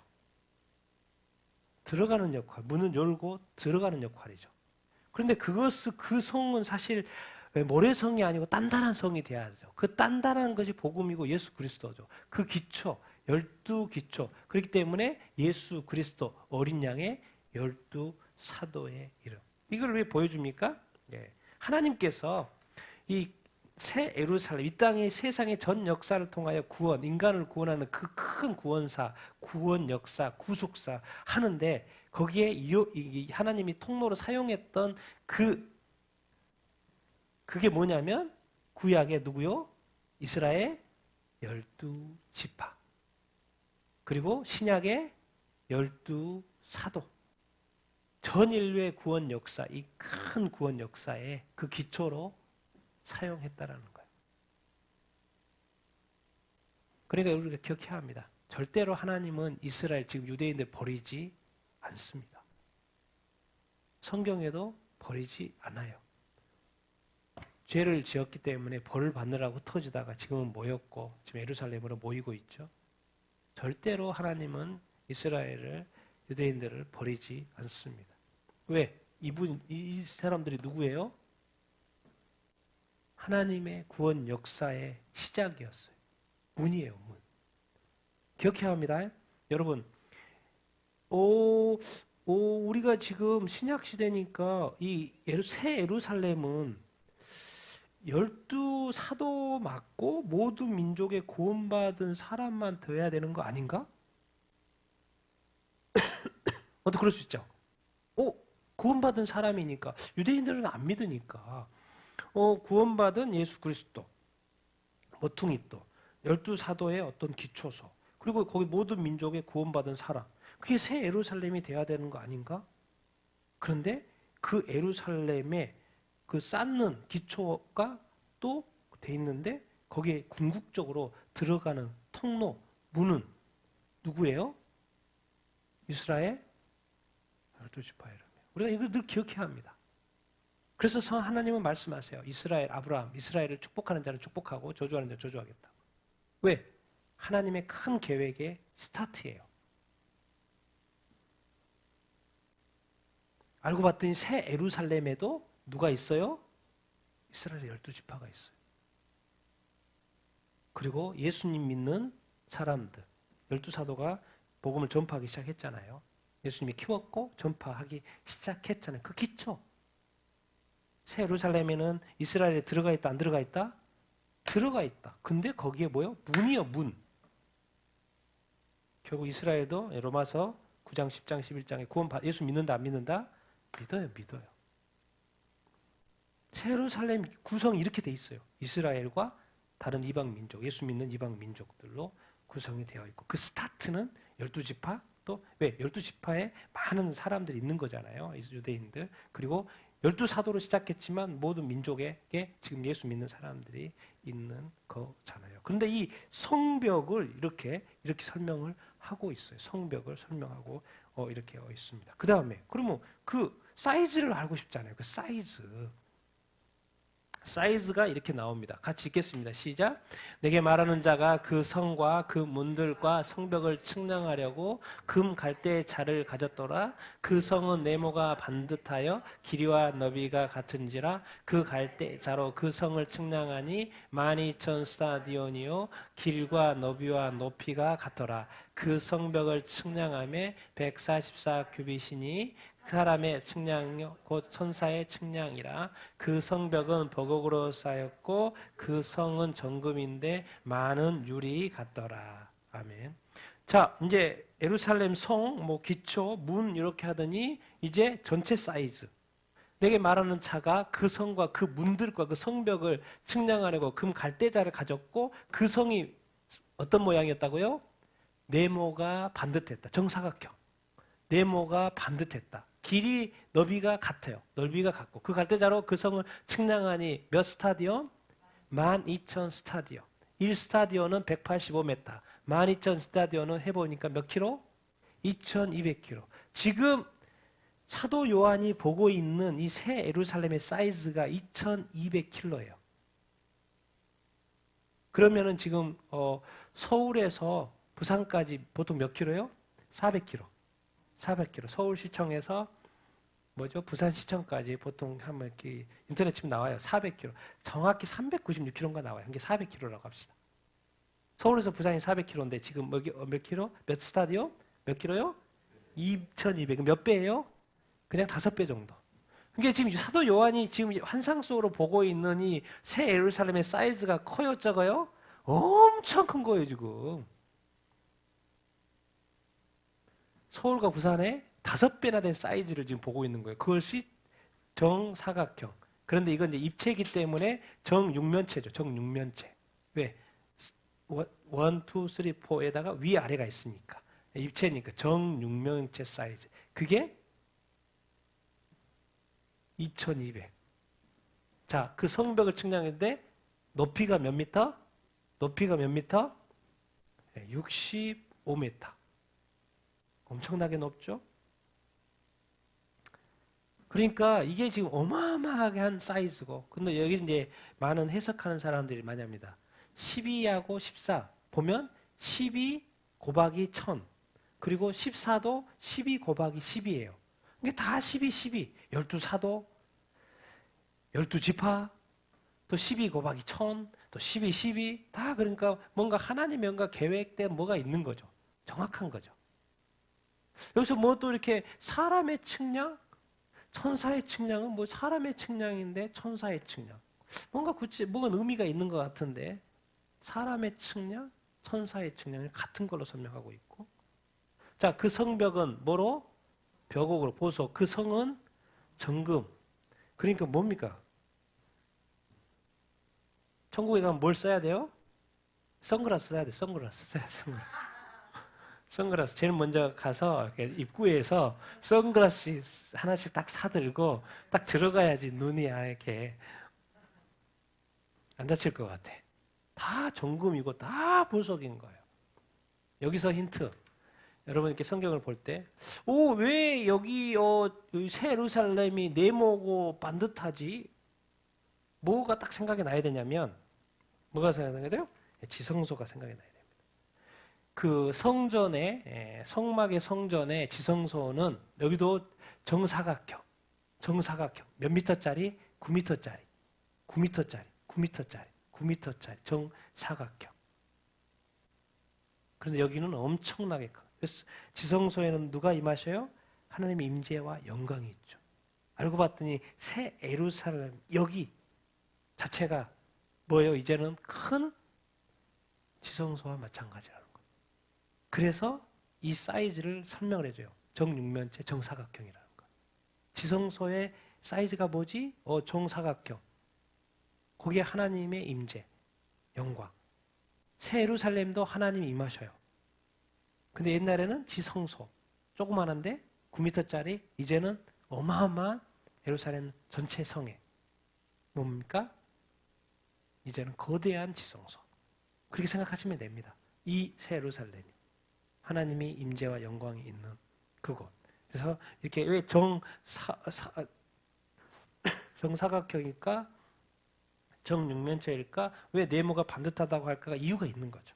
[SPEAKER 1] 들어가는 역할. 문은 열고 들어가는 역할이죠. 그런데 그 성은 사실 모래성이 아니고 단단한 성이 돼야죠. 그 단단한 것이 복음이고 예수 그리스도죠. 그 기초, 12기초. 그렇기 때문에 예수 그리스도 어린 양의 12사도의 이름. 이걸 왜 보여줍니까? 예. 하나님께서 이 새 예루살렘, 이 땅의 세상의 전 역사를 통하여 구원, 인간을 구원하는 그 큰 구원사, 구원 역사, 구속사 하는데 거기에 하나님이 통로로 사용했던 그게 뭐냐면 구약의 누구요? 이스라엘 12지파. 그리고 신약의 12사도. 전 인류의 구원 역사, 이 큰 구원 역사의 그 기초로 사용했다라는 거예요. 그러니까 우리가 기억해야 합니다. 절대로 하나님은 이스라엘, 지금 유대인들 버리지 않습니다. 성경에도 버리지 않아요. 죄를 지었기 때문에 벌을 받느라고 흩어지다가 지금은 모였고 지금 예루살렘으로 모이고 있죠. 절대로 하나님은 이스라엘을, 유대인들을 버리지 않습니다. 왜? 이 사람들이 누구예요? 하나님의 구원 역사의 시작이었어요. 문이에요, 문. 기억해야 합니다. 여러분, 우리가 지금 신약 시대니까 이 새 예루살렘은 12사도 맞고 모든 민족의 구원받은 사람만 되어야 되는 거 아닌가? 어떻게 그럴 수 있죠? 구원받은 사람이니까, 유대인들은 안 믿으니까 구원받은 예수 그리스도, 모퉁이 또 12사도의 어떤 기초소, 그리고 거기 모든 민족에 구원받은 사람. 그게 새 예루살렘이 돼야 되는 거 아닌가? 그런데 그 예루살렘에 그 쌓는 기초가 또 돼 있는데 거기에 궁극적으로 들어가는 통로, 문은 누구예요? 이스라엘 12지파 이름이에요. 우리가 이거 늘 기억해야 합니다. 그래서 하나님은 말씀하세요. 이스라엘, 아브라함, 이스라엘을 축복하는 자는 축복하고 저주하는 자는 저주하겠다. 왜? 하나님의 큰 계획의 스타트예요. 알고 봤더니 새 예루살렘에도 누가 있어요? 이스라엘의 12지파가 있어요. 그리고 예수님 믿는 사람들, 12사도가 복음을 전파하기 시작했잖아요. 예수님이 키웠고 전파하기 시작했잖아요. 그 기초. 새 예루살렘에는 이스라엘에 들어가 있다, 안 들어가 있다? 들어가 있다. 근데 거기에 뭐요? 문이요, 문. 결국 이스라엘도 로마서 9장, 10장, 11장에 예수 믿는다, 안 믿는다? 믿어요, 믿어요. 새 예루살렘 구성이 이렇게 돼 있어요. 이스라엘과 다른 이방 민족, 예수 믿는 이방 민족들로 구성이 되어 있고 그 스타트는 12지파 또 왜? 12지파에 많은 사람들이 있는 거잖아요. 유대인들. 그리고 12사도로 시작했지만 모든 민족에게 지금 예수 믿는 사람들이 있는 거잖아요. 그런데 이 성벽을 이렇게 설명을 하고 있어요. 성벽을 설명하고 이렇게 있습니다. 그 다음에 그러면 그 사이즈를 알고 싶잖아요. 그 사이즈가 이렇게 나옵니다. 같이 읽겠습니다. 시작. 내게 말하는 자가 그 성과 그 문들과 성벽을 측량하려고 금 갈대의 자를 가졌더라. 그 성은 네모가 반듯하여 길이와 너비가 같은지라 그 갈대의 자로 그 성을 측량하니 12,000 스타디온이요 길과 너비와 높이가 같더라. 그 성벽을 측량함에 144 규빗이니 사람의 측량요 곧 천사의 측량이라. 그 성벽은 버곡으로 쌓였고 그 성은 정금인데 많은 유리 같더라. 아멘. 자, 이제 예루살렘 성, 기초, 문 이렇게 하더니 이제 전체 사이즈. 내게 말하는 자가 그 성과 그 문들과 그 성벽을 측량하려고 금 갈대자를 가졌고 그 성이 어떤 모양이었다고요? 네모가 반듯했다. 정사각형. 네모가 반듯했다. 길이 너비가 같아요. 넓이가 같고 그 갈대자로 그 성을 측량하니 몇 스타디온? 12,000 스타디온. 1스타디온은 185m. 12,000 스타디온은 해보니까 몇 킬로? 2,200킬로. 지금 사도 요한이 보고 있는 이 새 예루살렘의 사이즈가 2,200킬로예요. 그러면은 지금 서울에서 부산까지 보통 몇 킬로예요? 400킬로. 400km. 서울시청에서 부산시청까지 보통 한번 이렇게 인터넷 치면 나와요. 400km. 정확히 396km인가 나와요. 이게 400km라고 합시다. 서울에서 부산이 400km인데 지금 몇 킬로? 몇 스타디움? 몇 킬로요? 2,200. 몇 배예요? 그냥 5배 정도. 그러니까 지금 사도 요한이 지금 환상 속으로 보고 있는 이 새 예루살렘의 사이즈가 커요, 적어요? 엄청 큰 거예요, 지금. 서울과 부산의 5배나 된 사이즈를 지금 보고 있는 거예요. 그것이 정사각형. 그런데 이건 이제 입체이기 때문에 정육면체죠. 정육면체. 왜? 1, 2, 3, 4에다가 위아래가 있으니까. 입체니까 정육면체 사이즈. 그게 2,200. 자, 그 성벽을 측량했는데 높이가 몇 미터? 높이가 몇 미터? 65m. 엄청나게 높죠? 그러니까 이게 지금 어마어마하게 한 사이즈고, 근데 여기 이제 많은 해석하는 사람들이 많이 합니다. 12하고 14 보면 12 곱하기 1000 그리고 14도 12 곱하기 10이에요. 이게 다 12, 12 12사도 12지파 또 12 곱하기 1000 또 12, 12 다 그러니까 뭔가 하나님의 뭔가 계획된 뭐가 있는 거죠. 정확한 거죠. 여기서 또 이렇게 사람의 측량, 천사의 측량은 사람의 측량인데 천사의 측량. 뭔가 의미가 있는 것 같은데 사람의 측량, 천사의 측량을 같은 걸로 설명하고 있고. 자, 그 성벽은 뭐로? 벽옥으로 보석. 그 성은 정금. 그러니까 뭡니까? 천국에 가면 뭘 써야 돼요? 선글라스 써야 돼. 선글라스 써야 돼. 선글라스 제일 먼저 가서 입구에서 선글라스 하나씩 딱 사들고 딱 들어가야지 눈이 이렇게 안 다칠 것 같아. 다 정금이고 다 보석인 거예요. 여기서 힌트. 여러분 이렇게 성경을 볼 때, 왜 여기 새 예루살렘이 네모고 반듯하지? 뭐가 딱 생각이 나야 되냐면, 뭐가 생각나야 돼요? 지성소가 생각이 나야 됩니다. 그 성전의 성막의 성전의 지성소는 여기도 정사각형 몇 미터짜리? 9미터짜리 9미터짜리 9미터짜리 9미터짜리 정사각형. 그런데 여기는 엄청나게 커요. 그래서 지성소에는 누가 임하셔요? 하나님의 임재와 영광이 있죠. 알고 봤더니 새 예루살렘 여기 자체가 뭐예요? 이제는 큰 지성소와 마찬가지라는 거예요. 그래서 이 사이즈를 설명을 해줘요. 정육면체 정사각형이라는 거. 지성소의 사이즈가 뭐지? 정사각형. 거기에 하나님의 임재, 영광. 새 예루살렘도 하나님이 임하셔요. 근데 옛날에는 지성소, 조그만한데 9m짜리, 이제는 어마어마한 예루살렘 전체 성에 뭡니까? 이제는 거대한 지성소. 그렇게 생각하시면 됩니다. 이 새 예루살렘이 하나님이 임재와 영광이 있는 그곳. 그래서 이렇게 왜 정사각형일까? 정육면체일까? 왜 네모가 반듯하다고 할까가 이유가 있는 거죠.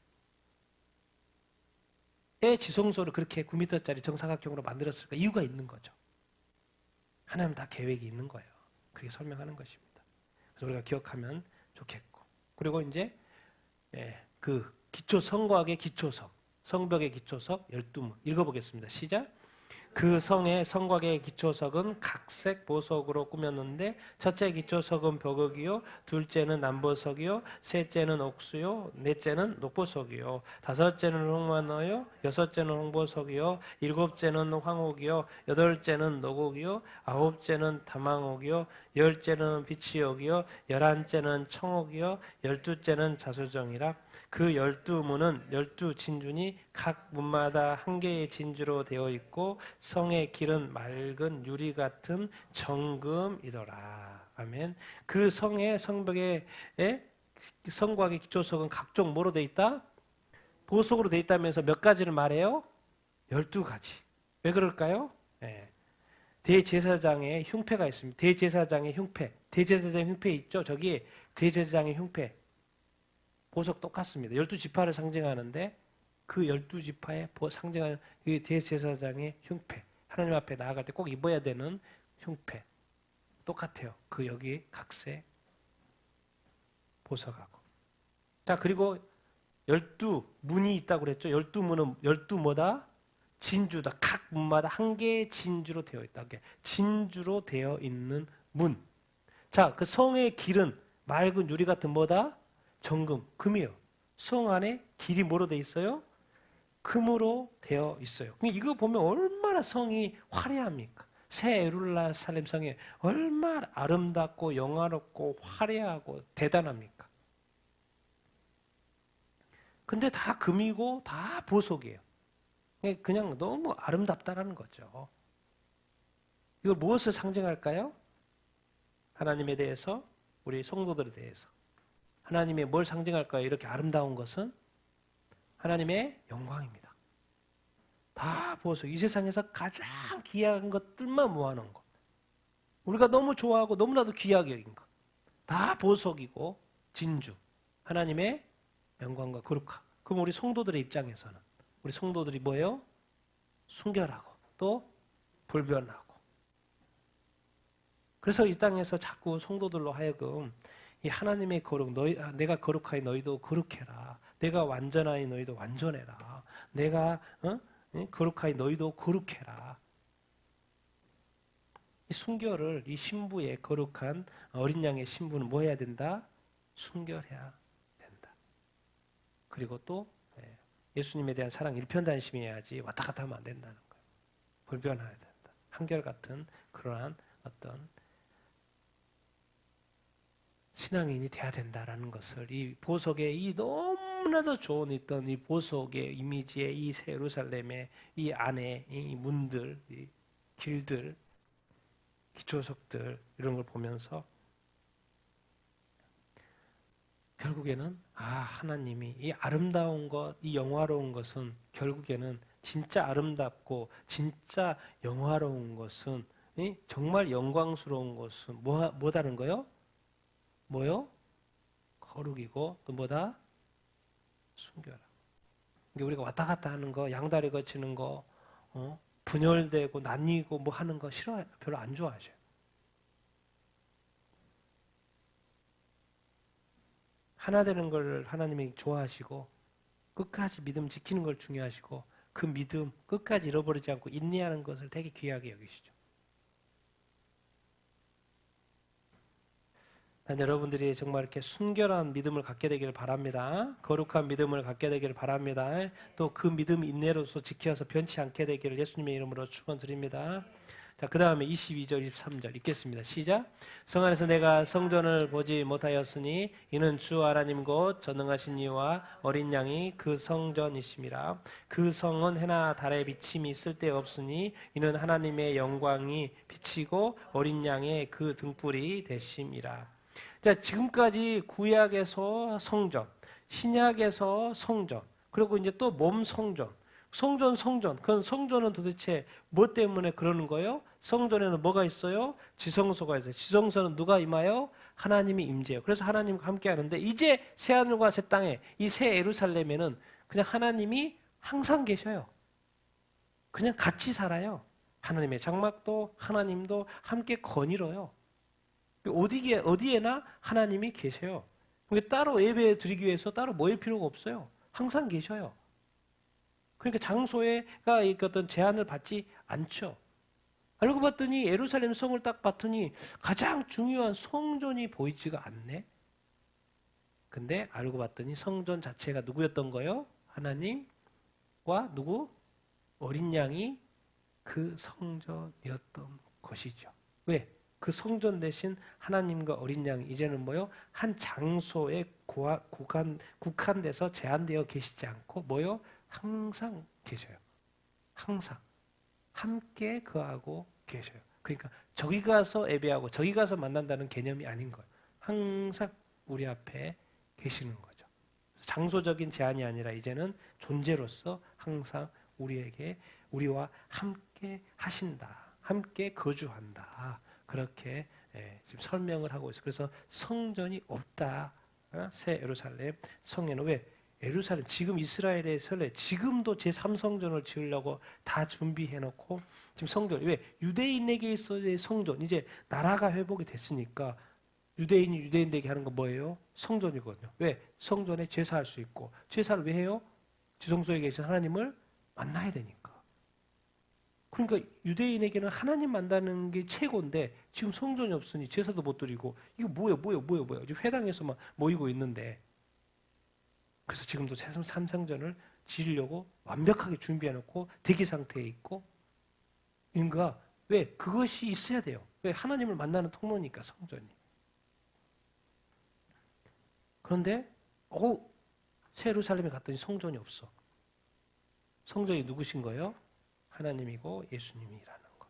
[SPEAKER 1] 왜 지성소를 그렇게 9m짜리 정사각형으로 만들었을까? 이유가 있는 거죠. 하나님 다 계획이 있는 거예요. 그렇게 설명하는 것입니다. 그래서 우리가 기억하면 좋겠고. 그리고 이제 그 기초 성곽의 기초석, 성벽의 기초석 12문 읽어보겠습니다. 시작. 그 성의 성곽의 기초석은 각색 보석으로 꾸몄는데 첫째 기초석은 벽옥이요, 둘째는 남보석이요, 셋째는 옥수요, 넷째는 녹보석이요, 다섯째는 홍만호요, 여섯째는 홍보석이요, 일곱째는 황옥이요, 여덟째는 녹옥이요, 아홉째는 다망옥이요, 열째는 비치옥이요, 열한째는 청옥이요, 열두째는 자소정이라. 그 12문은 12진준이 각 문마다 한 개의 진주로 되어 있고 성의 길은 맑은 유리 같은 정금이더라. 아멘. 그 성의 성벽의 성곽의 기초석은 각종 뭐로 되어 있다? 보석으로 되어 있다면서 몇 가지를 말해요? 12가지. 왜 그럴까요? 대제사장의 흉패가 있습니다. 대제사장의 흉패. 대제사장의 흉패 있죠? 저기 대제사장의 흉패. 보석 똑같습니다. 12지파를 상징하는데 그 12지파에 상징하는 이 대제사장의 흉패. 하나님 앞에 나아갈 때 꼭 입어야 되는 흉패. 똑같아요. 그 여기 각색 보석하고. 자, 그리고 12문이 있다고 그랬죠. 12문은 12 뭐다? 진주다. 각 문마다 한 개의 진주로 되어 있다. 진주로 되어 있는 문. 자, 그 성의 길은 맑은 유리 같은 뭐다? 정금, 금이요. 성 안에 길이 뭐로 되어 있어요? 금으로 되어 있어요. 이거 보면 얼마나 성이 화려합니까? 새 예루살렘 성이 얼마나 아름답고 영화롭고 화려하고 대단합니까? 근데 다 금이고 다 보석이에요. 그냥 너무 아름답다라는 거죠. 이걸 무엇을 상징할까요? 하나님에 대해서, 우리 성도들에 대해서. 하나님의 뭘 상징할까요? 이렇게 아름다운 것은 하나님의 영광입니다. 다 보석. 이 세상에서 가장 귀한 것들만 모아놓은 것. 우리가 너무 좋아하고 너무나도 귀하게 여긴 것. 다 보석이고 진주. 하나님의 영광과 거룩함. 그럼 우리 성도들의 입장에서는 우리 성도들이 뭐예요? 순결하고 또 불변하고. 그래서 이 땅에서 자꾸 성도들로 하여금 이 하나님의 거룩, 내가 거룩하니 너희도 거룩해라. 내가 완전하니 너희도 완전해라. 내가 거룩하니 너희도 거룩해라. 이 순결을, 이 신부의 거룩한 어린 양의 신부는 뭐 해야 된다? 순결해야 된다. 그리고 또 예수님에 대한 사랑 일편단심해야지 왔다 갔다 하면 안 된다는 거예요. 불변해야 된다. 한결같은 그러한 어떤 신앙인이 돼야 된다라는 것을 이 보석의 이 너무 너무나도 좋은 있던 이 보석의 이미지의 이 새 예루살렘의 이 안에 이 문들, 이 길들, 기초석들 이런 걸 보면서 결국에는 하나님이 이 아름다운 것, 이 영화로운 것은 결국에는 진짜 아름답고 진짜 영화로운 것은 정말 영광스러운 것은 뭐다는 거요? 뭐요? 거룩이고 또 뭐다? 순결함. 우리가 왔다 갔다 하는 거, 양다리 거치는 거, 분열되고 나뉘고 뭐 하는 거 싫어요. 별로 안 좋아하셔요. 하나 되는 걸 하나님이 좋아하시고 끝까지 믿음 지키는 걸 중요하시고 그 믿음 끝까지 잃어버리지 않고 인내하는 것을 되게 귀하게 여기시죠. 여러분들이 정말 이렇게 순결한 믿음을 갖게 되기를 바랍니다. 거룩한 믿음을 갖게 되기를 바랍니다. 또 그 믿음 인내로서 지켜서 변치 않게 되기를 예수님의 이름으로 축원드립니다. 자, 그 다음에 22절, 23절 읽겠습니다. 시작. 성 안에서 내가 성전을 보지 못하였으니 이는 주 하나님 곧 전능하신 이와 어린 양이 그 성전이심이라. 그 성은 해나 달의 비침이 쓸데없으니 이는 하나님의 영광이 비치고 어린 양의 그 등불이 되심이라. 자, 지금까지 구약에서 성전, 신약에서 성전, 그리고 이제 또 몸 성전. 성전. 그건 성전은 도대체 뭐 때문에 그러는 거예요? 성전에는 뭐가 있어요? 지성소가 있어요. 지성소는 누가 임하여? 하나님이 임재해요. 그래서 하나님과 함께 하는데 이제 새하늘과 새 땅에 이 새 예루살렘에는 그냥 하나님이 항상 계셔요. 그냥 같이 살아요. 하나님의 장막도 하나님도 함께 거닐어요. 어디에나 하나님이 계세요. 따로 예배 드리기 위해서 따로 모일 필요가 없어요. 항상 계셔요. 그러니까 장소에가 어떤 제한을 받지 않죠. 알고 봤더니 예루살렘 성을 딱 봤더니 가장 중요한 성전이 보이지가 않네. 근데 알고 봤더니 성전 자체가 누구였던 거예요? 하나님과 누구? 어린 양이 그 성전이었던 것이죠. 왜? 그 성전 대신 하나님과 어린 양이 이제는 뭐요? 한 장소에 국한돼서 제한되어 계시지 않고 뭐요? 항상 계셔요. 항상 함께 거하고 계셔요. 그러니까 저기 가서 예배하고 저기 가서 만난다는 개념이 아닌 거예요. 항상 우리 앞에 계시는 거죠. 장소적인 제한이 아니라 이제는 존재로서 항상 우리와 함께 하신다. 함께 거주한다. 그렇게 지금 설명을 하고 있어요. 그래서 성전이 없다. 새 예루살렘 성에는 왜? 예루살렘 지금 이스라엘의 설레 지금도 제3성전을 지으려고 다 준비해놓고 지금 성전 왜? 유대인에게 있어야 성전 이제 나라가 회복이 됐으니까 유대인이 유대인에게 하는 거 뭐예요? 성전이거든요. 왜? 성전에 제사할 수 있고 제사를 왜 해요? 지성소에 계신 하나님을 만나야 되니까. 그러니까 유대인에게는 하나님 만나는 게 최고인데 지금 성전이 없으니 제사도 못 드리고 이거 뭐예요? 지금 회당에서만 모이고 있는데 그래서 지금도 제3성전을 지으려고 완벽하게 준비해놓고 대기 상태에 있고 그러니까 왜? 그것이 있어야 돼요. 왜? 하나님을 만나는 통로니까 성전이. 그런데 새 예루살렘에 갔더니 성전이 없어. 성전이 누구신 거예요? 하나님이고 예수님이라는 거.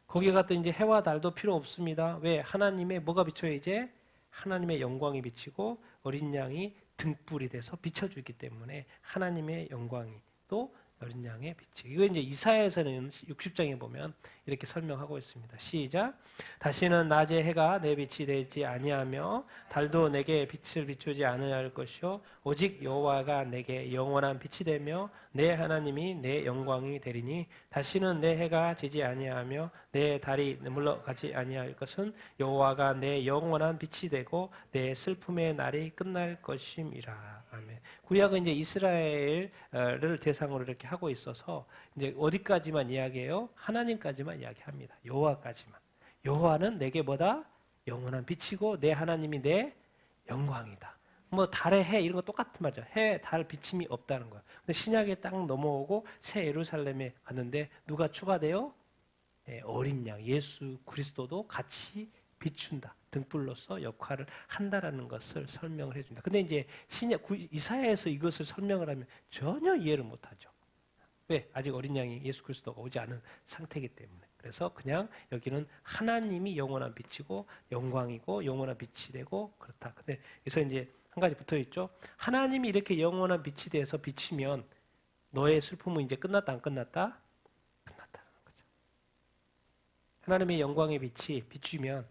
[SPEAKER 1] 거기에 갔더니 이제 해와 달도 필요 없습니다. 왜? 하나님의 뭐가 비춰요 이제? 하나님의 영광이 비치고 어린 양이 등불이 돼서 비춰주기 때문에 하나님의 영광이 또 어린 양의 빛이. 이거 이제 이사야에서는 60장에 보면 이렇게 설명하고 있습니다. 시작. 다시는 낮에 해가 내 빛이 되지 아니하며 달도 내게 빛을 비추지 않을 것이요 오직 여호와가 내게 영원한 빛이 되며 내 하나님이 내 영광이 되리니 다시는 내 해가 지지 아니하며 내 달이 물러가지 아니할 것은 여호와가 내 영원한 빛이 되고 내 슬픔의 날이 끝날 것임이라. 아멘. 구약은 이제 이스라엘을 대상으로 이렇게 하고 있어서 이제 어디까지만 이야기해요? 하나님까지만 이야기합니다. 여호와까지만. 여호와는 내게 뭐다? 영원한 빛이고 내 하나님이 내 영광이다. 뭐 달에 해 이런 거 똑같은 말이죠. 해, 달 비침이 없다는 거예요. 근데 신약에 딱 넘어오고 새 예루살렘에 갔는데 누가 추가돼요? 어린 양 예수 그리스도도 같이 비춘다. 등불로서 역할을 한다라는 것을 설명을 해줍니다. 근데 이제 이사야에서 이것을 설명을 하면 전혀 이해를 못하죠. 왜? 아직 어린 양이 예수 그리스도가 오지 않은 상태이기 때문에. 그래서 그냥 여기는 하나님이 영원한 빛이고 영광이고 영원한 빛이 되고 그렇다. 근데 여기서 이제 한 가지 붙어 있죠. 하나님이 이렇게 영원한 빛이 돼서 비치면 너의 슬픔은 이제 끝났다 안 끝났다? 끝났다는 거죠. 하나님의 영광의 빛이 비추면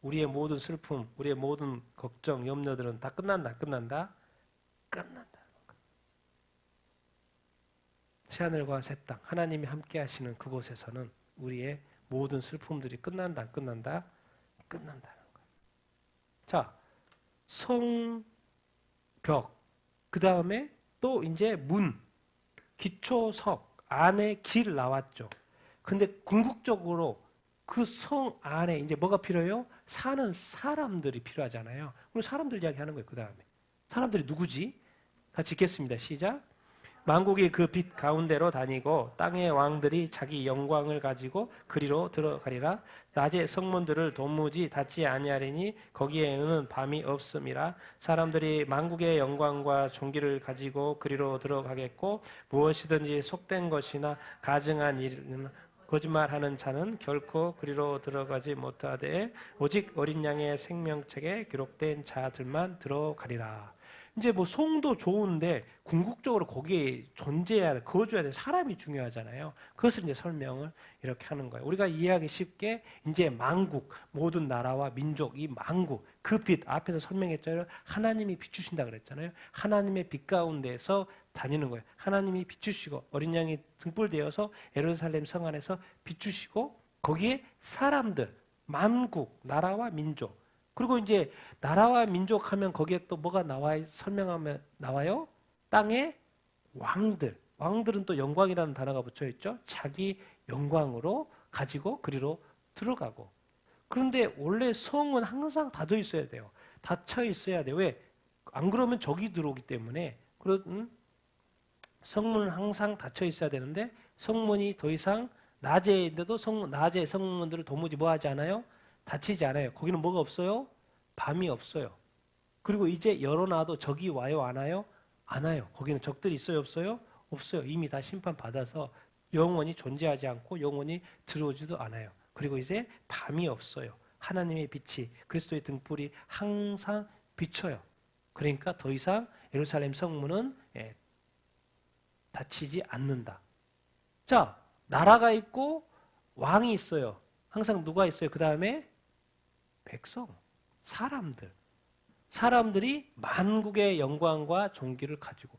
[SPEAKER 1] 우리의 모든 슬픔, 우리의 모든 걱정, 염려들은 다 끝난다 안 끝난다? 끝난다는 거예요. 새하늘과 새 땅, 하나님이 함께 하시는 그곳에서는 우리의 모든 슬픔들이 끝난다 안 끝난다? 끝난다는 거예요. 자, 성벽, 그 다음에 또 이제 문, 기초석 안에 길 나왔죠. 근데 궁극적으로 그 성 안에 이제 뭐가 필요해요? 사는 사람들이 필요하잖아요. 그럼 사람들 이야기하는 거예요. 그 다음에 사람들이 누구지? 같이 읽겠습니다. 시작. 만국이 그 빛 가운데로 다니고 땅의 왕들이 자기 영광을 가지고 그리로 들어가리라. 낮의 성문들을 도무지 닫지 아니하리니 거기에는 밤이 없음이라. 사람들이 만국의 영광과 존귀를 가지고 그리로 들어가겠고 무엇이든지 속된 것이나 가증한 일은 거짓말하는 자는 결코 그리로 들어가지 못하되 오직 어린 양의 생명책에 기록된 자들만 들어가리라. 이제 뭐 성도 좋은데 궁극적으로 거기에 존재해야 돼, 거주해야 돼 사람이 중요하잖아요. 그것을 이제 설명을 이렇게 하는 거예요. 우리가 이해하기 쉽게 이제 만국, 모든 나라와 민족, 이 만국, 그 빛 앞에서 설명했잖아요. 하나님이 비추신다 그랬잖아요. 하나님의 빛 가운데에서 다니는 거예요. 하나님이 비추시고 어린 양이 등불되어서 예루살렘 성 안에서 비추시고 거기에 사람들, 만국, 나라와 민족. 그리고 이제 나라와 민족 하면 거기에 또 뭐가 나와요? 설명하면 나와요? 땅의 왕들. 왕들은 또 영광이라는 단어가 붙여 있죠. 자기 영광으로 가지고 그리로 들어가고. 그런데 원래 성은 항상 닫혀 있어야 돼요. 닫혀 있어야 돼요. 왜? 안 그러면 적이 들어오기 때문에. 성문은 항상 닫혀 있어야 되는데 성문이 더 이상 낮에인데도 낮에 성문들을 도무지 뭐 하지 않아요? 닫히지 않아요. 거기는 뭐가 없어요? 밤이 없어요. 그리고 이제 열어놔도 적이 와요? 안 와요? 안 와요. 거기는 적들이 있어요? 없어요? 없어요. 이미 다 심판받아서 영원히 존재하지 않고 영원히 들어오지도 않아요. 그리고 이제 밤이 없어요. 하나님의 빛이 그리스도의 등불이 항상 비쳐요. 그러니까 더 이상 예루살렘 성문은 닫히지 않는다. 자, 나라가 있고 왕이 있어요. 항상 누가 있어요? 그 다음에 백성, 사람들이 만국의 영광과 존귀를 가지고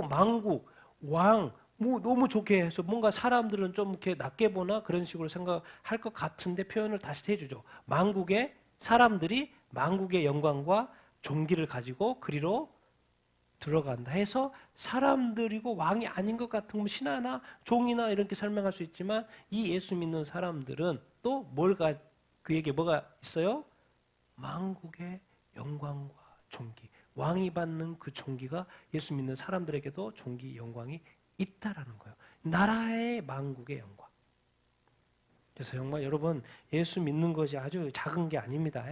[SPEAKER 1] 만국, 왕, 뭐 너무 좋게 해서 뭔가 사람들은 좀 이렇게 낮게 보나 그런 식으로 생각할 것 같은데 표현을 다시 해주죠. 만국의 사람들이 만국의 영광과 존귀를 가지고 그리로 들어간다 해서 사람들이고 왕이 아닌 것 같은 신하나 종이나 이렇게 설명할 수 있지만 이 예수 믿는 사람들은 또 그에게 뭐가 있어요? 만국의 영광과 존귀, 왕이 받는 그 존귀가 예수 믿는 사람들에게도 존귀, 영광이 있다라는 거예요. 나라의 만국의 영광. 그래서 정말 여러분 예수 믿는 것이 아주 작은 게 아닙니다.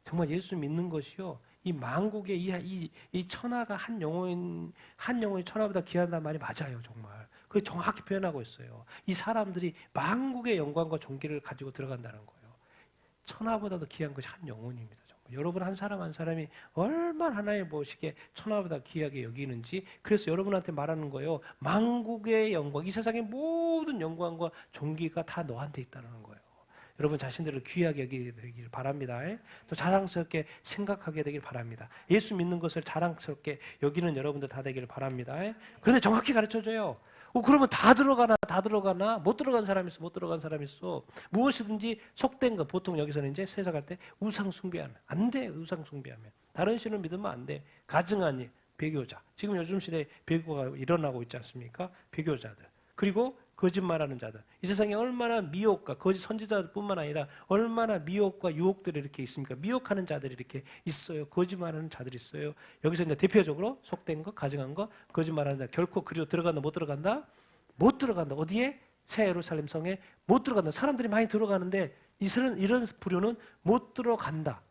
[SPEAKER 1] 정말 예수 믿는 것이요. 이 만국의 이 천하가 한 영혼이 천하보다 귀하다는 말이 맞아요, 정말. 그 정확히 표현하고 있어요. 이 사람들이 만국의 영광과 존귀를 가지고 들어간다는 거예요. 천하보다도 귀한 것이 한 영혼입니다. 정말. 여러분 한 사람 한 사람이 얼마나 하나님 보시기에 천하보다 귀하게 여기는지 그래서 여러분한테 말하는 거예요. 만국의 영광, 이 세상의 모든 영광과 존귀가 다 너한테 있다는 거예요. 여러분 자신들을 귀하게 여기게 되길 바랍니다. 또 자랑스럽게 생각하게 되길 바랍니다. 예수 믿는 것을 자랑스럽게 여기는 여러분들 다 되길 바랍니다. 그런데 정확히 가르쳐줘요. 그러면 다 들어가나? 못 들어간 사람이 있어. 무엇이든지 속된 것, 보통 여기서는 이제 해석할 때 우상 숭배하면 안 돼. 우상 숭배하면 다른 신을 믿으면 안 돼. 가증한 일, 배교자. 지금 요즘 시대에 배교가 일어나고 있지 않습니까? 배교자들. 그리고 거짓말하는 자들. 이 세상에 얼마나 미혹과 거짓 선지자들뿐만 아니라 얼마나 미혹과 유혹들이 이렇게 있습니까? 미혹하는 자들이 이렇게 있어요. 거짓말하는 자들이 있어요. 여기서 이제 대표적으로 속된 것, 가증한 것, 거짓말하는 자. 결코 그리로 들어간다, 못 들어간다? 못 들어간다. 어디에? 새 예루살렘 성에 못 들어간다. 사람들이 많이 들어가는데 이런 부류는 못 들어간다.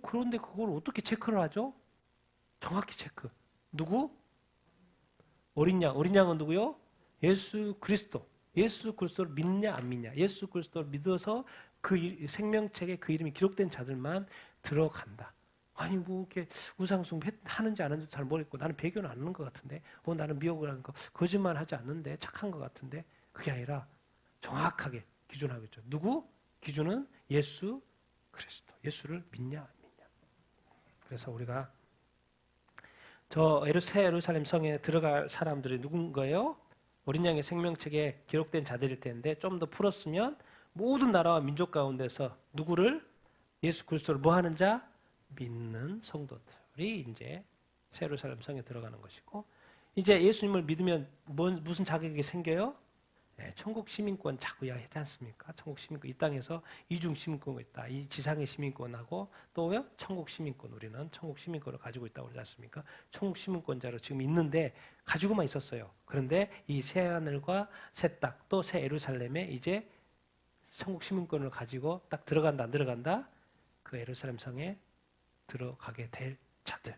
[SPEAKER 1] 그런데 그걸 어떻게 체크를 하죠? 정확히 체크. 누구? 어린 양. 어린 양은 누구요? 예수 그리스도. 예수 그리스도를 믿냐 안 믿냐. 예수 그리스도를 믿어서 그 생명책에 그 이름이 기록된 자들만 들어간다. 아니 뭐 이렇게 우상숭배 하는지 안 하는지 잘 모르겠고 나는 배교는 안 하는 것 같은데 나는 미혹을 하는 거 거짓말 하지 않는데 착한 것 같은데 그게 아니라 정확하게 기준하겠죠. 누구? 기준은 예수 그리스도. 예수를 믿냐 안 믿냐. 그래서 우리가 새 예루살렘 성에 들어갈 사람들이 누군가요? 어린 양의 생명책에 기록된 자들일 텐데 좀 더 풀었으면 모든 나라와 민족 가운데서 누구를? 예수 그리스도를 뭐 하는 자? 믿는 성도들이 이제 새 예루살렘 성에 들어가는 것이고, 이제 예수님을 믿으면 무슨 자격이 생겨요? 네, 천국 시민권 자꾸 이야기하지 않습니까? 천국 시민권, 이 땅에서 이중 시민권이 있다. 이 지상의 시민권하고 또요? 천국 시민권, 우리는 천국 시민권을 가지고 있다고 그러지 않습니까? 천국 시민권자로 지금 있는데 가지고만 있었어요. 그런데 이 새 하늘과 새 땅, 또 새 예루살렘에 이제 천국 시민권을 가지고 딱 들어간다, 안 들어간다? 그 예루살렘 성에 들어가게 될 자들.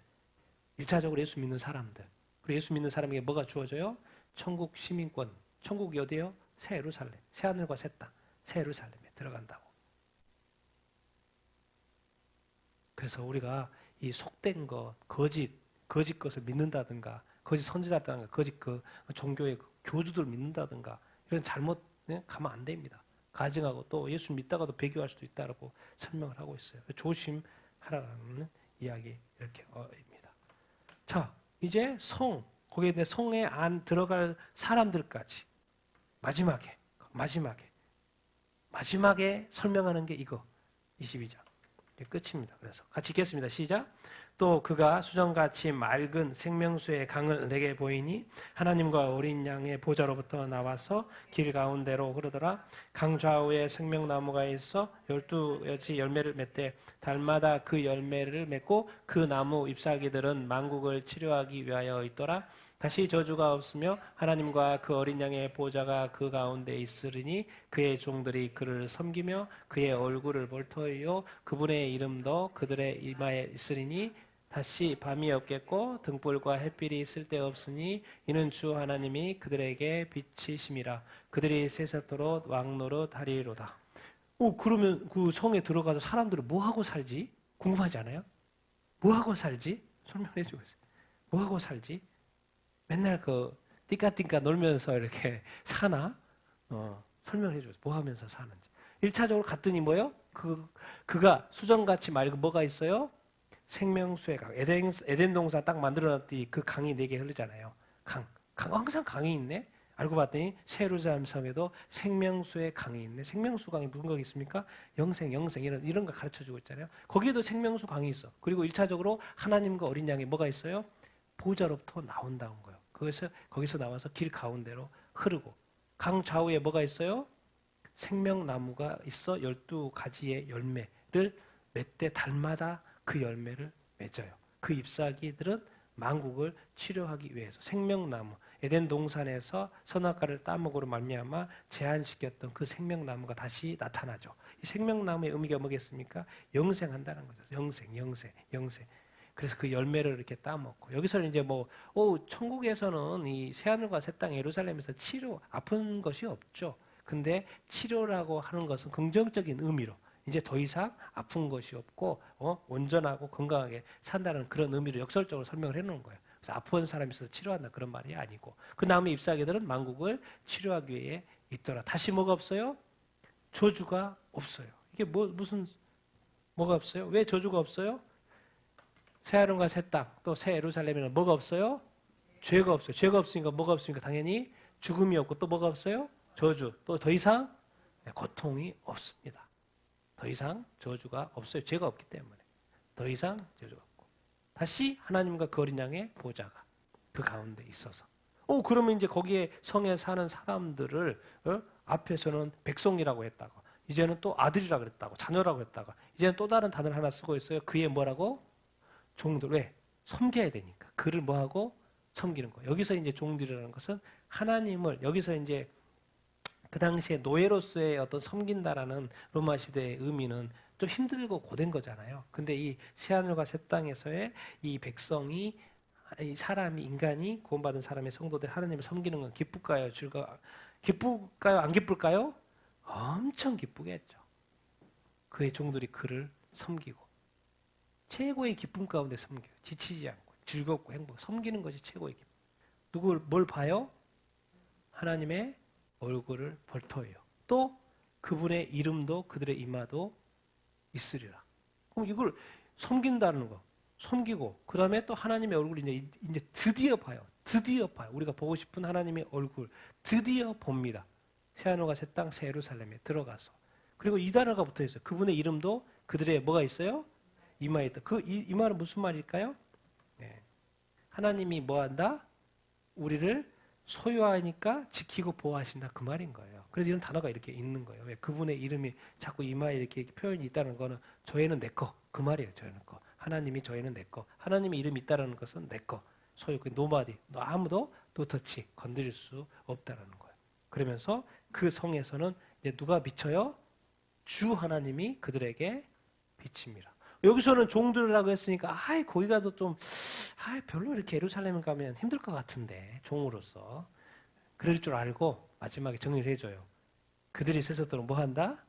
[SPEAKER 1] 1차적으로 예수 믿는 사람들. 그리고 예수 믿는 사람에게 뭐가 주어져요? 천국 시민권. 천국이 어디예요? 새 예루살렘. 새 하늘과 새 땅. 새 예루살렘에 들어간다고. 그래서 우리가 이 속된 것, 거짓 것을 믿는다든가, 거짓 선지자라든가, 거짓 종교의 교주들을 믿는다든가, 이런 잘못 가면 안 됩니다. 가증하고 또 예수 믿다가도 배교할 수도 있다라고 설명을 하고 있어요. 조심하라는 이야기 이렇게입니다. 자, 이제 거기에 내 성에 안 들어갈 사람들까지 마지막에 설명하는 게 이거 22장 끝입니다. 그래서 같이 읽겠습니다. 시작. 또 그가 수정같이 맑은 생명수의 강을 내게 보이니 하나님과 어린 양의 보좌로부터 나와서 길 가운데로 흐르더라. 강 좌우에 생명나무가 있어 12가지 열매를 맺되 달마다 그 열매를 맺고 그 나무 잎사귀들은 만국을 치료하기 위하여 있더라. 다시 저주가 없으며 하나님과 그 어린 양의 보좌가 그 가운데 있으리니 그의 종들이 그를 섬기며 그의 얼굴을 볼 터이요 그분의 이름도 그들의 이마에 있으리니 다시 밤이 없겠고 등불과 햇빛이 쓸데없으니 이는 주 하나님이 그들에게 빛이심이라. 그들이 세세토록 왕노릇 하리로다. 그러면 그 성에 들어가서 사람들은 뭐 하고 살지? 궁금하지 않아요? 뭐 하고 살지? 설명해 주고 있어요. 뭐 하고 살지? 맨날 띵까띵까 놀면서 이렇게 사나? 설명해 줘요. 뭐 하면서 사는지. 1차적으로 갔더니 뭐요? 그가 수정같이 맑은 뭐가 있어요? 생명수의 강. 에덴 동산 딱 만들어놨더니 그 강이 4개 흐르잖아요. 강. 항상 강이 있네? 알고 봤더니 새 예루살렘 성에도 생명수의 강이 있네. 생명수 강이 무슨 강이 있습니까? 영생 이런 거 가르쳐주고 있잖아요. 거기에도 생명수 강이 있어. 그리고 1차적으로 하나님과 어린 양이 뭐가 있어요? 보좌로부터 나온다는 거예요. 거기서 나와서 길 가운데로 흐르고, 강 좌우에 뭐가 있어요? 생명나무가 있어 12가지의 열매를 맺되 달마다 그 열매를 맺어요. 그 잎사귀들은 만국을 치료하기 위해서 생명나무, 에덴 동산에서 선악과를 따먹으로 말미암아 제한시켰던 그 생명나무가 다시 나타나죠. 이 생명나무의 의미가 뭐겠습니까? 영생한다는 거죠. 영생. 그래서 그 열매를 이렇게 따먹고, 여기서는 이제 천국에서는 이 새하늘과 새 땅 예루살렘에서 아픈 것이 없죠. 근데 치료라고 하는 것은 긍정적인 의미로 이제 더 이상 아픈 것이 없고 온전하고 건강하게 산다는 그런 의미로 역설적으로 설명을 해놓은 거예요. 그래서 아픈 사람이 있어서 치료한다 그런 말이 아니고, 그 나무 잎사귀들은 만국을 치료하기 위해 있더라. 다시 뭐가 없어요? 저주가 없어요. 이게 뭐가 없어요? 왜 저주가 없어요? 새하늘과 새 땅, 또 새 예루살렘에는 뭐가 없어요? 죄가 없어요. 죄가 없으니까 뭐가 없습니까? 당연히 죽음이 없고 또 뭐가 없어요? 저주. 또 더 이상 고통이 없습니다. 더 이상 저주가 없어요. 죄가 없기 때문에. 더 이상 저주가 없고. 다시 하나님과 그 어린 양의 보좌가 그 가운데 있어서. 그러면 이제 거기에 성에 사는 사람들을 앞에서는 백성이라고 했다고, 이제는 또 아들이라고 그랬다고, 자녀라고 했다가, 이제는 또 다른 단어를 하나 쓰고 있어요. 그의 뭐라고? 종들. 왜? 섬겨야 되니까. 그를 뭐하고? 섬기는 거예요. 여기서 이제 종들이라는 것은 하나님을, 여기서 이제 그 당시에 노예로서의 어떤 섬긴다라는 로마 시대의 의미는 좀 힘들고 고된 거잖아요. 근데 이 새하늘과 새 땅에서의 이 백성이, 이 사람이, 인간이, 구원받은 사람의 성도들 하나님을 섬기는 건 기쁠까요? 기쁠까요? 안 기쁠까요? 엄청 기쁘겠죠. 그의 종들이 그를 섬기고 최고의 기쁨 가운데 섬겨요. 지치지 않고 즐겁고 행복, 섬기는 것이 최고의 기쁨. 뭘 봐요? 하나님의 얼굴을 벌토해요. 또 그분의 이름도 그들의 이마도 있으리라. 그럼 이걸 섬긴다는 거, 섬기고 그 다음에 또 하나님의 얼굴을 이제 드디어 봐요. 드디어 봐요. 우리가 보고 싶은 하나님의 얼굴 드디어 봅니다. 새하늘과 새 땅, 새 예루살렘에 들어가서. 그리고 이 단어가 붙어 있어요. 그분의 이름도 그들의 뭐가 있어요? 이마에 있다. 이 말은 무슨 말일까요? 네. 하나님이 뭐한다? 우리를 소유하니까 지키고 보호하신다, 그 말인 거예요. 그래서 이런 단어가 이렇게 있는 거예요. 왜? 그분의 이름이 자꾸 이마에 이렇게 표현이 있다는 거는 저희는 내 거, 그 말이에요. 저희는 거. 하나님이 저희는 내 거. 하나님의 이름이 있다는 것은 내 거. 소유, 노바디, 아무도 노터치, 건드릴 수 없다는 거예요. 그러면서 그 성에서는 이제 누가 비쳐요? 주 하나님이 그들에게 비칩니다. 여기서는 종들이라고 했으니까 거기 가도 좀 별로 이렇게 예루살렘 가면 힘들 것 같은데 종으로서 그럴 줄 알고 마지막에 정리를 해줘요. 그들이 세속도록 뭐 한다?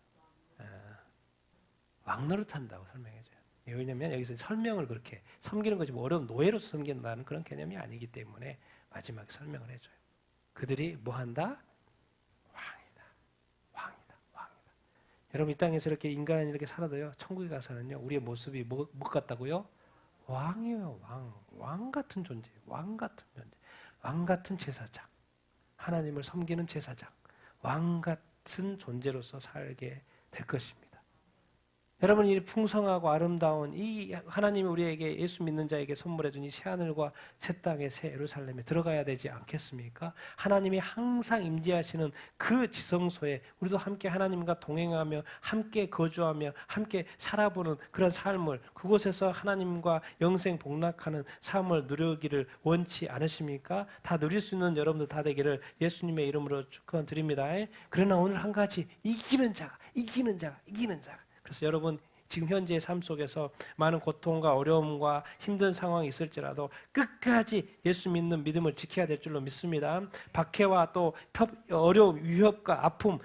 [SPEAKER 1] 왕노릇 한다고 설명해줘요. 왜냐하면 여기서 설명을 그렇게 섬기는 것이 뭐 어려운 노예로서 섬긴다는 그런 개념이 아니기 때문에 마지막에 설명을 해줘요. 그들이 뭐 한다? 여러분 이 땅에서 이렇게 인간이 이렇게 살아도요, 천국에 가서는요, 우리의 모습이 뭐 같다고요? 왕이에요. 왕 같은 존재, 왕 같은 존재, 왕 같은 제사장, 하나님을 섬기는 제사장, 왕 같은 존재로서 살게 될 것입니다. 여러분 이 풍성하고 아름다운 이 하나님이 우리에게 예수 믿는 자에게 선물해 준 이 새하늘과 새 땅의 새 예루살렘에 들어가야 되지 않겠습니까? 하나님이 항상 임재하시는 그 지성소에 우리도 함께 하나님과 동행하며 함께 거주하며 함께 살아보는 그런 삶을, 그곳에서 하나님과 영생 복락하는 삶을 누리기를 원치 않으십니까? 다 누릴 수 있는 여러분들 다 되기를 예수님의 이름으로 축원드립니다. 그러나 오늘 한 가지, 이기는 자가. 그래서 여러분 지금 현재의 삶 속에서 많은 고통과 어려움과 힘든 상황이 있을지라도 끝까지 예수 믿는 믿음을 지켜야 될 줄로 믿습니다. 박해와 또 어려움, 위협과 아픔,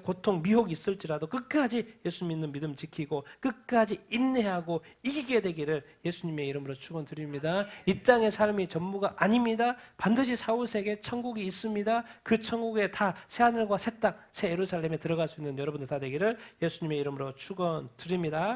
[SPEAKER 1] 고통, 미혹이 있을지라도 끝까지 예수 믿는 믿음 지키고 끝까지 인내하고 이기게 되기를 예수님의 이름으로 축원드립니다. 이 땅의 삶이 전부가 아닙니다. 반드시 사후세계 천국이 있습니다. 그 천국에 다 새하늘과 새 땅, 새 예루살렘에 들어갈 수 있는 여러분들 다 되기를 예수님의 이름으로 축원드립니다.